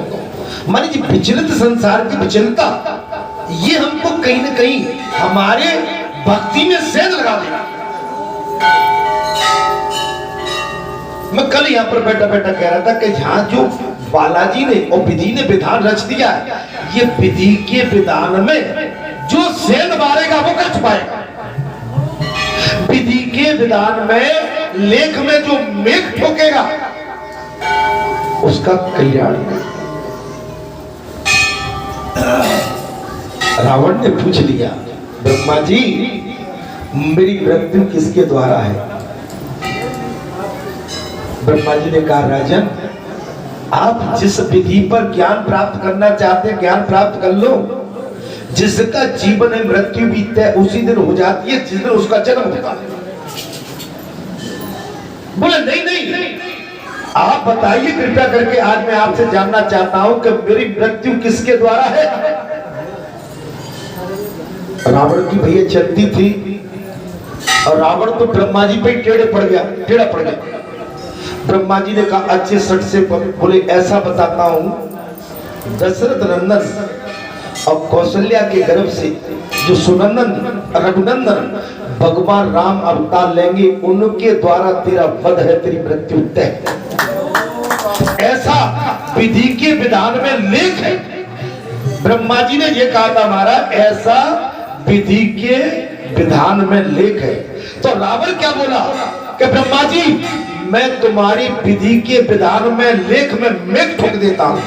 मान लीजिए विचलित संसार की विचलितता, ये हमको कहीं न कहीं हमारे भक्ति में सेंध लगा देगा। मैं कल यहाँ पर बैठा बैठा कह रहा था कि जहाँ जो बालाजी ने और विधि ने विधान रच दिया है, ये विधि के विधान में जो सेंध मारेगा वो कर छुपाएगा। विधि के विधान में लेख में जो मेघ ठोकेगा उसका कल्याण। रावण ने पूछ लिया, ब्रह्मा जी मेरी मृत्यु किसके द्वारा है? ब्रह्मा जी ने कहा, राजन आप जिस विधि पर ज्ञान प्राप्त करना चाहते हैं ज्ञान प्राप्त कर लो। जिसका जीवन है मृत्यु भी तय उसी दिन हो जाती है जिस दिन उसका जन्म होता है। बोले नहीं नहीं, आप बताइए कृपया करके, आज मैं आपसे जानना चाहता हूं कि मेरी मृत्यु किसके द्वारा है। रावण की भैया चलती थी और रावण तो ब्रह्मा जी पे टेढ़ा पड़ गया। ब्रह्मा जी ने कहा, अच्छे सट से बोले ऐसा बताता हूं, दशरथ नंदन और कौशल्या के गर्भ से जो सुनंदन रघुनंदन भगवान राम अवतार लेंगे, उनके द्वारा तेरा वध है, तेरी मृत्यु तय। ऐसा विधि के विधान में लेख है। ब्रह्मा जी ने यह कहा था महाराज, ऐसा विधि के विधान में लेख है। तो रावण क्या बोला कि ब्रह्मा जी मैं तुम्हारी विधि के विधान में लेख में मेघ ठोक देता हूं।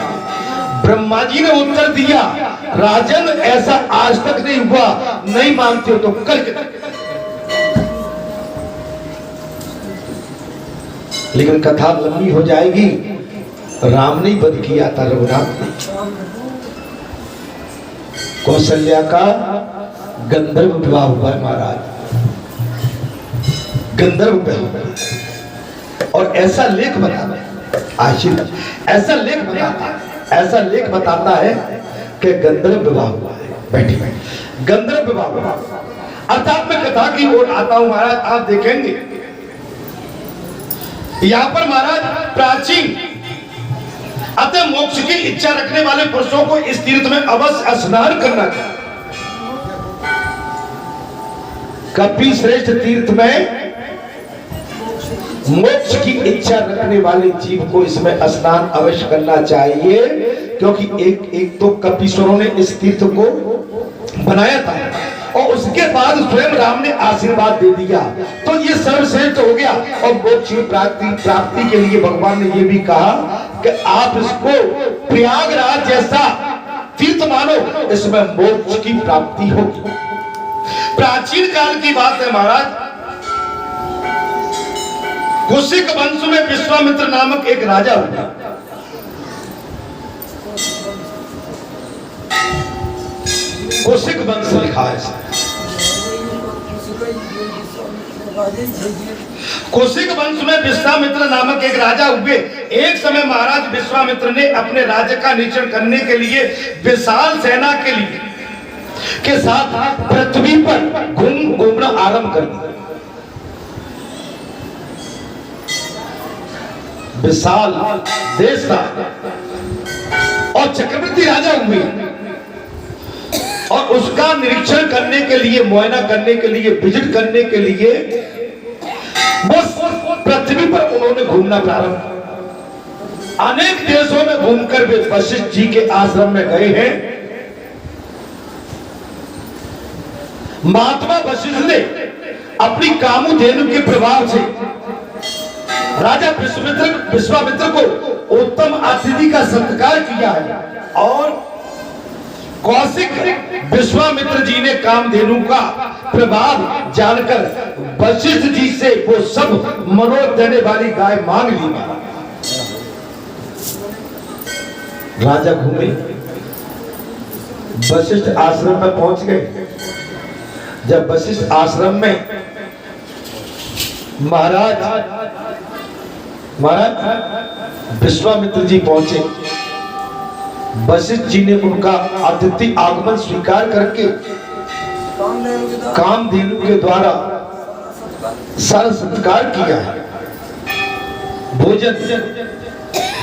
ब्रह्मा जी ने उत्तर दिया, राजन ऐसा आज तक नहीं हुआ, नहीं मानते हो तो करके। लेकिन कथा लंबी हो जाएगी। राम ने वध किया था, रघुनाथ ने। कौशल्या का गंधर्व विवाह हुआ है महाराज, गंधर्व विवाह। और ऐसा लेख बताता है, आशीर्वाद ऐसा लेख बताता है कि गंधर्व विवाह हुआ है। बैठे गंधर्व विवाह हुआ। अर्थात मैं कथा की ओर आता हूं महाराज, आप देखेंगे यहां पर महाराज प्राचीन अतः मोक्ष की इच्छा रखने वाले पुरुषों को इस तीर्थ में अवश्य स्नान करना चाहिए। कपि श्रेष्ठ तीर्थ में मोक्ष की इच्छा रखने वाले जीव को इसमें स्नान अवश्य करना चाहिए, क्योंकि एक तो कपीश्वरों ने इस तीर्थ को बनाया था और उसके बाद स्वयं राम ने आशीर्वाद दे दिया, तो ये सर्वश्रेष्ठ हो गया। और मोक्ष की प्राप्ति के लिए भगवान ने ये भी कहा कि आप इसको प्रयागराज जैसा तीर्थ मानो, इसमें मोक्ष की प्राप्ति होगी। प्राचीन काल की बात है महाराज, कौशिक वंश में विश्वामित्र नामक एक राजा हुआ। कौशिक वंश लिखा है। कौशिक वंश में विश्वामित्र नामक एक राजा हुए। एक समय महाराज विश्वामित्र ने अपने राज्य का निरीक्षण करने के लिए विशाल सेना के साथ पृथ्वी पर घूमना आरंभ कर दिया। विशाल देश था और चक्रवर्ती राजा हुए, और उसका निरीक्षण करने के लिए, मुआयना करने के लिए, विजिट करने के लिए बस पृथ्वी पर उन्होंने घूमना प्रारंभ किया। अनेक देशों में घूमकर वे वशिष्ठ जी के आश्रम में गए हैं। महात्मा वशिष्ठ ने अपनी कामधेनु के प्रभाव से राजा विश्वामित्र को उत्तम अतिथि का सत्कार किया है, और कौशिक विश्वामित्र जी ने कामधेनु का प्रभाव जानकर वशिष्ठ जी से वो सब मनोरथ देने वाली गाय मांग ली। राजा घूमे, वशिष्ठ आश्रम में पहुंच गए। जब वशिष्ठ आश्रम में महाराज विश्वामित्र जी पहुंचे, वशिष्ठ जी ने उनका अतिथि आगमन स्वीकार करके कामधेनु के द्वारा सारा सत्कार किया है। भोजन,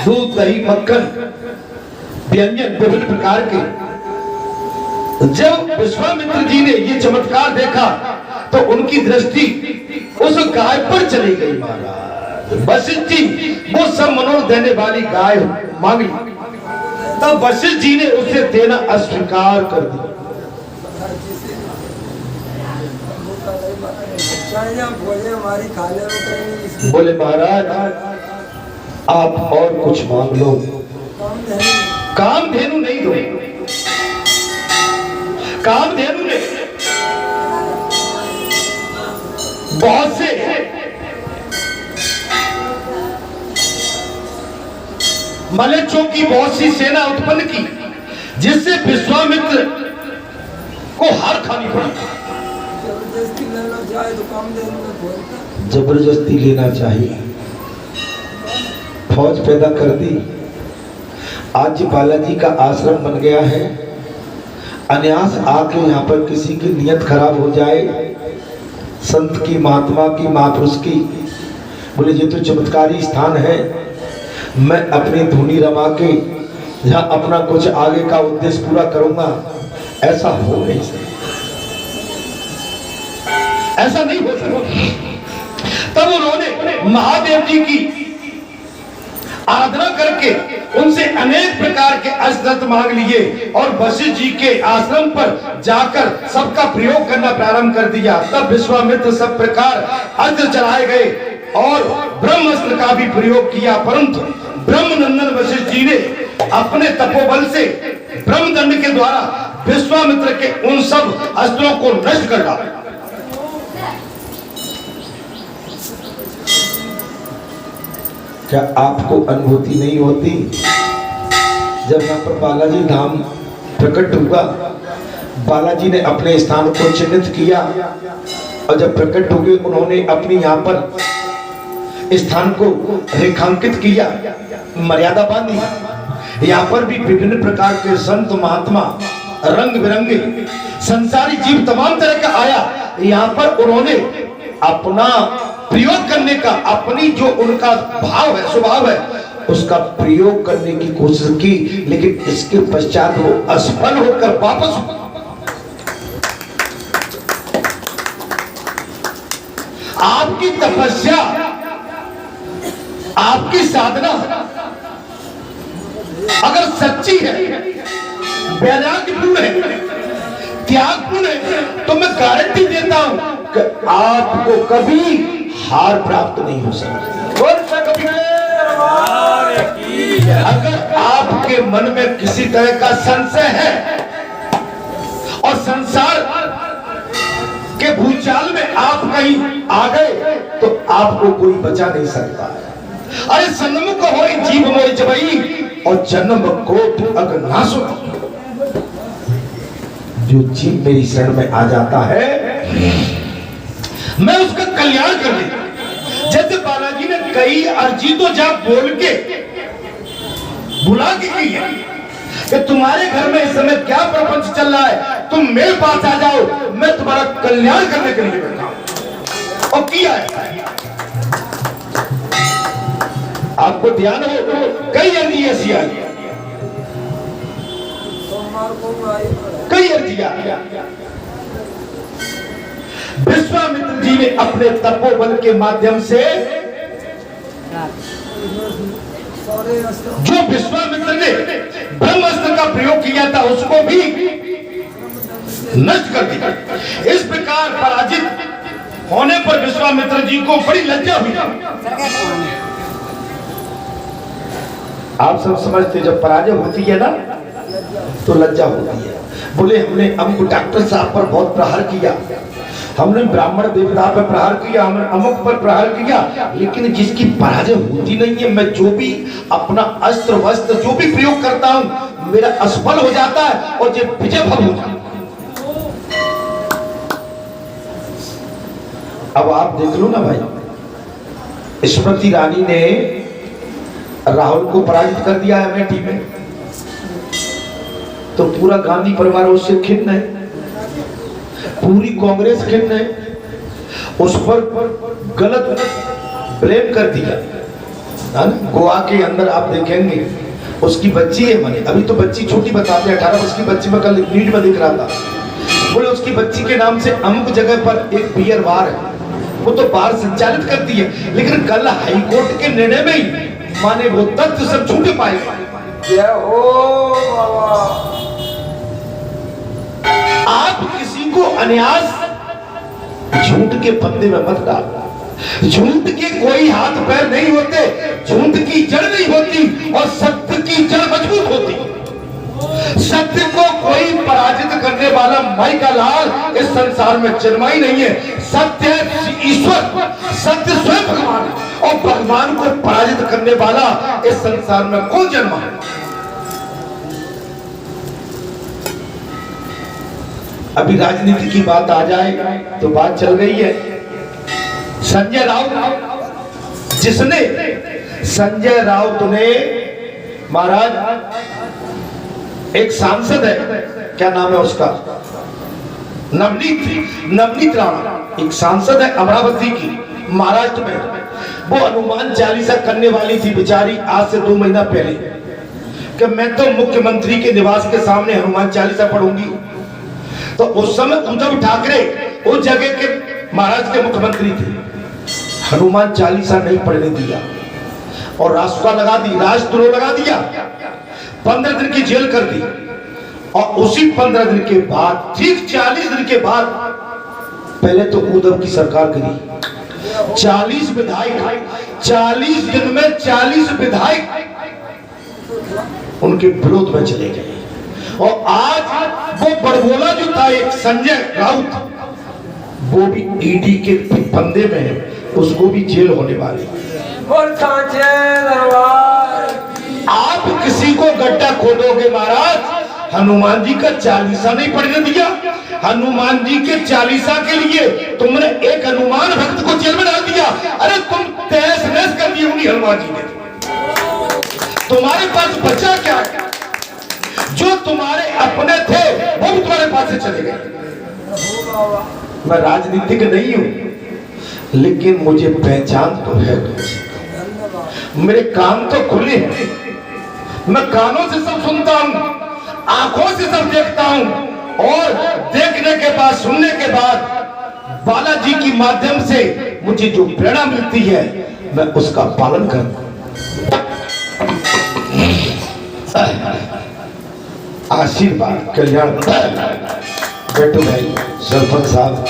दूध, दही, मक्खन, व्यंजन विभिन्न प्रकार के। जब विश्वामित्र जी ने ये चमत्कार देखा तो उनकी दृष्टि उस गाय पर चली गई महाराज। वशिष्ठ जी वो सब मनोरथ देने वाली गाय मांगी, तब वशिष्ठ जी ने उसे देना अस्वीकार कर दिया। हमारी खाने में बोले महाराज आप और कुछ मांग लो, कामधेनु नहीं दो, कामधेनु ने बहुत से मलेच्छों की बहुत सी सेना उत्पन्न की, जिससे विश्वामित्र को हार खानी पड़ी। जबरदस्ती लेना चाहे तो काम देने में बोलता, जबरदस्ती लेना चाहिए, फौज पैदा कर दी। आज बालाजी का आश्रम बन गया है, अन्यास आके यहाँ पर किसी की नियत खराब हो जाए, संत की, महात्मा की, महापुरुष की, बोले ये तो चमत्कारी स्थान है, मैं अपनी धुनी रमा के यहाँ अपना कुछ आगे का उद्देश्य पूरा करूंगा, ऐसा हो नहीं सकता, ऐसा नहीं हो सकता। तब उन्होंने महादेव जी की आराधना करके उनसे अनेक प्रकार के अस्त्र मांग लिए और वशिष्ठ जी के आश्रम पर जाकर सबका प्रयोग करना प्रारंभ कर दिया। तब विश्वामित्र सब प्रकार अस्त्र चलाए गए और ब्रह्मास्त्र का भी प्रयोग किया, परंतु ब्रह्मनंदन वशिष्ठ जी ने अपने तपोबल से ब्रह्मदंड के द्वारा विश्वामित्र के उन सब अस्त्रों को नष्ट कर डाला। क्या आपको अनुभूति नहीं होती जब यहाँ पर बालाजी धाम प्रकट हुआ, बालाजी ने अपने स्थान को चिन्हित किया और जब प्रकट हो गए उन्होंने अपनी यहाँ पर स्थान को रेखांकित किया, मर्यादा बांधी। यहाँ पर भी विभिन्न प्रकार के संत महात्मा, रंग बिरंगे संसारी जीव तमाम तरह का आया, यहाँ पर उन्होंने अपना प्रयोग करने का, अपनी जो उनका भाव है, स्वभाव है, उसका प्रयोग करने की कोशिश की, लेकिन इसके पश्चात वो असफल होकर वापस। आपकी तपस्या, आपकी साधना अगर सच्ची है, वैराग्यपूर्ण है, त्यागपूर्ण है, तो मैं गारंटी देता हूं कि आपको कभी हार प्राप्त नहीं हो सकती। अगर आपके मन में किसी तरह का संशय है और संसार के भूचाल में आप कहीं आ गए तो आपको कोई बचा नहीं सकता है। अरे सन्मुख हो जीव मोर जबई और जन्म कोट अगनासो। जो जीव मेरी शरण में आ जाता है मैं उसका कल्याण कर देता। जैसे बालाजी ने कई अर्जी तो जा बोल के बुला के की है कि तुम्हारे घर में इस समय क्या प्रपंच चल रहा है, तुम मेरे पास आ जाओ, मैं तुम्हारा कल्याण करने के लिए बैठा हूं, और किया है। आपको ध्यान हो तो कई अर्जी ऐसी आई, कई अर्जियां। विश्वामित्र जी ने अपने तपोबल के माध्यम से, जो विश्वामित्र ने ब्रह्मास्त्र का प्रयोग किया था उसको भी नष्ट कर दिया। इस प्रकार पराजित होने पर विश्वामित्र जी को बड़ी लज्जा हुई। आप सब समझते जब पराजय होती है ना तो लज्जा होती है। बोले हमने अमुक डॉक्टर साहब पर बहुत प्रहार किया, हमने ब्राह्मण देवता पर प्रहार किया, हमने अमुक पर प्रहार किया, लेकिन जिसकी पराजय होती नहीं है, मैं जो भी अपना अस्त्र वस्त्र जो भी प्रयोग करता हूं मेरा असफल हो जाता है और जो विजय भव हो जाता है। अब आप देख लो ना भाई, स्मृति रानी ने राहुल को पराजित कर दिया है अमेठी में, तो पूरा गांधी परिवार उससे खिन्न है, पूरी कांग्रेस खिन्न है, उस पर गलत ब्लेम कर दिया। गोवा के अंदर आप देखेंगे उसकी बच्ची है, मैंने अभी तो बच्ची छोटी बताते हैं, 18 वर्ष की बच्ची में कल न्यूज में दिख रहा था, बोले उसकी बच्ची के नाम से अमुक जगह पर एक बियर बार है, वो तो बार संचालित करती है, लेकिन कल हाईकोर्ट के निर्णय में ही माने वो तथ्य सब झूठे पाए। जय हो बाबा। आप किसी को अनायास झूठ के फंदे में मत डालना। झूठ के कोई हाथ पैर नहीं होते, झूठ की जड़ नहीं होती और सत्य की जड़ मजबूत होती। सत्य को कोई पराजित करने वाला माई का लाल इस संसार में जन्मा ही नहीं है। सत्य ईश्वर, सत्य स्वयं भगवान है और भगवान को पराजित करने वाला इस संसार में कौन जन्मा है? अभी राजनीति की बात आ जाए तो बात चल रही है संजय राउत, जिसने संजय राउत ने महाराज एक सांसद है, क्या नाम है उसका, नवनीत राणा, एक सांसद है अमरावती की, महाराष्ट्र में। वो हनुमान चालीसा करने वाली थी बेचारी आज से 2 महीना पहले कि मैं तो मुख्यमंत्री के निवास के सामने हनुमान चालीसा पढ़ूंगी। तो उस समय उद्धव ठाकरे उस जगह के महाराष्ट्र के मुख्यमंत्री थे, हनुमान चालीसा नहीं पढ़ने दिया और राष्ट्रद्रोह लगा दी, राष्ट्रद्रोह लगा दिया, 15 दिन की जेल कर दी। और उसी 15 दिन के बाद, ठीक 40 दिन के बाद, पहले तो उद्धव की सरकार गिरी, 40 विधायक, 40 दिन में 40 विधायक उनके विरोध में चले गए। और आज वो बड़बोला जो था एक संजय राउत, वो भी ईडी के फंदे में है, उसको भी जेल होने वाली। आप किसी को गड्ढा खोदोगे महाराज, हनुमान जी का चालीसा नहीं पढ़ने दिया, हनुमान जी के चालीसा के लिए तुमने एक हनुमान भक्त को जेल में डाल दिया। अरे तुम तहस नहस कर दी होंगी हनुमान जी ने, तुम्हारे पास बचा क्या है? जो तुम्हारे अपने थे वो भी तुम्हारे पास से चले गए। मैं राजनीतिक नहीं हूं, लेकिन मुझे पहचान तो है, मेरे कान तो खुले हैं, मैं कानों से सब सुनता हूं, आंखों से सब देखता हूं, और देखने के बाद, सुनने के बाद बालाजी की माध्यम से मुझे जो प्रेरणा मिलती है मैं उसका पालन करता हूं। आशीर्वाद कल्याण बेटू भाई सरपंच साहब,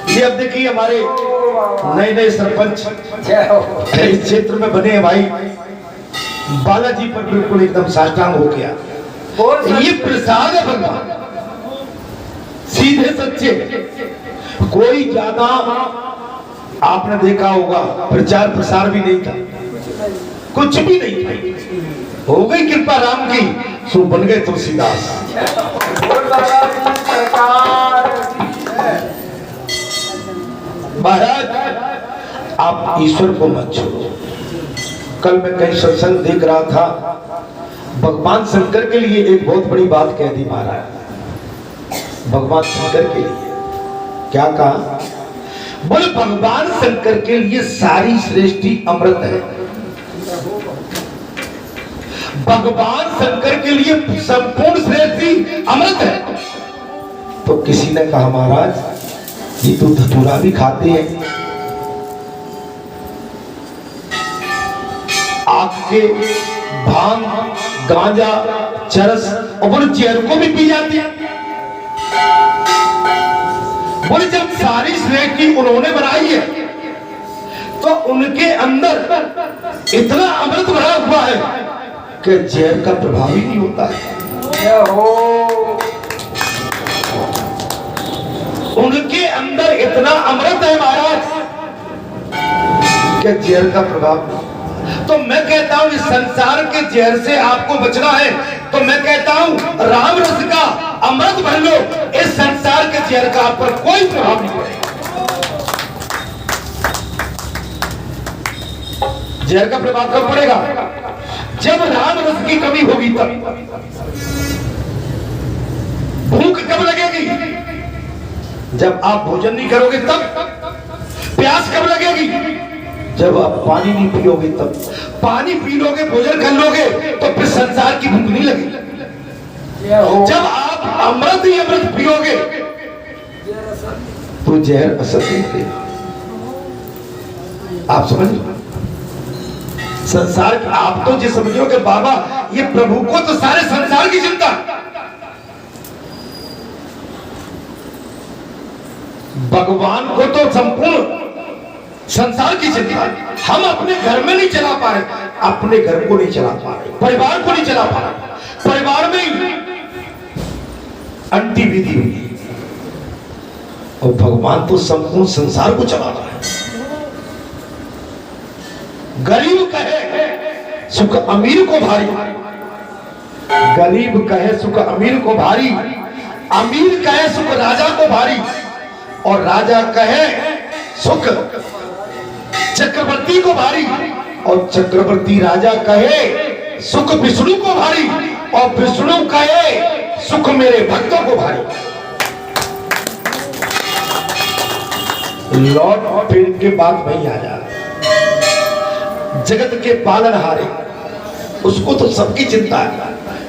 ये अब देखिए हमारे नए सरपंच इस क्षेत्र में बने हैं भाई, बालाजी पर बिल्कुल एकदम साष्टांग हो गया। ये प्रसाद है भगवान, सीधे सच्चे, कोई ज्यादा आपने देखा होगा प्रचार प्रसार भी नहीं था, कुछ भी नहीं था, हो गई कृपा राम की, सो बन गए तुलसीदास। महाराज आप ईश्वर को मत छोड़ो। कल मैं कहीं सत्संग देख रहा था, भगवान शंकर के लिए एक बहुत बड़ी बात कह दी महाराज। भगवान शंकर के लिए क्या कहा? बोले भगवान शंकर के लिए सारी सृष्टि अमृत है। भगवान शंकर के लिए संपूर्ण सृष्टि अमृत है। तो किसी ने कहा महाराज ये तो धतूरा भी खाते हैं, आपके भांग, गांजा, चरस और जहर को भी पी जाती है। बोले जब सारी सृष्टि उन्होंने बनाई है तो उनके अंदर इतना अमृत भरा हुआ है कि जहर का प्रभाव ही नहीं होता है। उनके अंदर इतना अमृत है महाराज कि जहर का प्रभाव। तो मैं कहता हूं इस संसार के जहर से आपको बचना है तो मैं कहता हूं राम रस का अमृत भर लो, इस संसार के जहर का आप पर कोई प्रभाव नहीं पड़ेगा। जहर का प्रभाव कब पड़ेगा? जब राम रस की कमी होगी तब। भूख कब लगेगी? जब आप भोजन नहीं करोगे तब। प्यास कब लगेगी? जब आप पानी नहीं पियोगे तब। पानी पी लोगे, भोजन कर लोगे तो फिर संसार की भूख नहीं लगेगी। जब आप अमृत ही अमृत पियोगे तो जहर असर नहीं करेगा। आप समझ संसार आप तो ये समझो कि बाबा ये प्रभु को तो सारे संसार की चिंता, भगवान को तो संपूर्ण संसार की चिंता। हम अपने घर में नहीं चला पा रहे, अपने घर को नहीं चला पा रहे, परिवार को नहीं चला पा रहे, परिवार में अंटी विधि हुई और भगवान तो संपूर्ण संसार को चला रहा है। गरीब कहे सुख अमीर को भारी, गरीब कहे सुख अमीर को भारी, अमीर कहे सुख राजा को भारी, और राजा कहे सुख चक्रवर्ती को भारी, और चक्रवर्ती राजा कहे सुख विष्णु को भारी, और विष्णु कहे सुख मेरे भक्तों को भारी। लौट फिर के बाद वही आ जा, जगत के पालनहारे उसको तो सबकी चिंता है।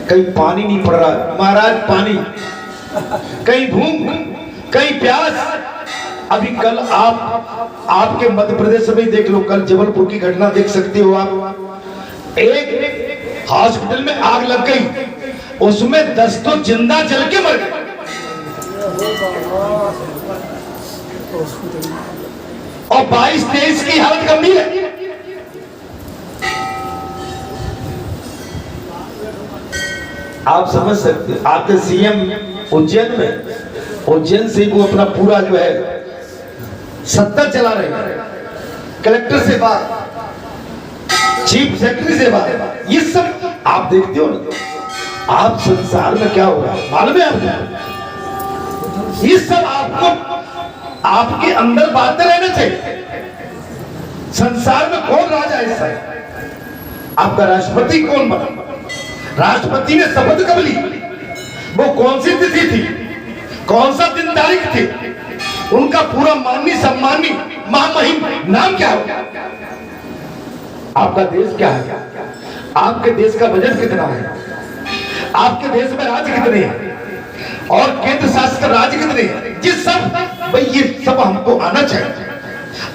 कहीं पानी नहीं पड़ रहा महाराज, पानी, कहीं भूख, कहीं प्यास। अभी कल आपके मध्य प्रदेश में देख लो, कल जबलपुर की घटना देख सकते हो आप। एक हॉस्पिटल में आग लग गई, उसमें 10 तो जिंदा जल के मर गए, और 22-23 की हालत गंभीर है। आप समझ सकते हैं। आपके सीएम उज्जैन में, उज्जैन से वो अपना पूरा जो है सत्ता चला रहे हैं, कलेक्टर से बात, चीफ सेक्रेटरी से बात, ये सब आप देखते हो ना। आप संसार में क्या हो रहा है मालूम है आपको? ये सब आपको आपके अंदर बातें रहने चाहिए। संसार में कौन राजा है? इस आपका राष्ट्रपति कौन बना? राष्ट्रपति ने शपथ कब ली? वो कौन सी तिथि थी? कौन सा दिन तारीख थी? उनका पूरा माननीय सम्मानी महामहिम नाम क्या है? आपका देश क्या है? आपके देश का बजट कितना है? आपके देश में राज्य कितने हैं? और केंद्र शासित राज्य कितने हैं? ये सब भाई, ये सब हमको आना चाहिए।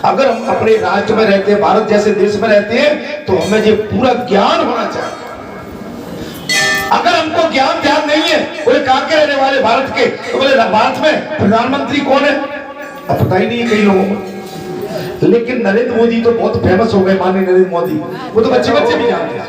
अगर हम अपने राज्य में रहते हैं, भारत जैसे देश में रहते हैं, तो हमें ये पूरा ज्ञान होना चाहिए। अगर हमको ज्ञान ध्यान नहीं है, बोले कहाँ के रहने वाले भारत के, तो बोले भारत में प्रधानमंत्री कौन है अब पता ही नहीं है कई लोगों को। लेकिन नरेंद्र मोदी तो बहुत फेमस हो गए, माननीय नरेंद्र मोदी, वो तो बच्चे बच्चे भी जानते हैं।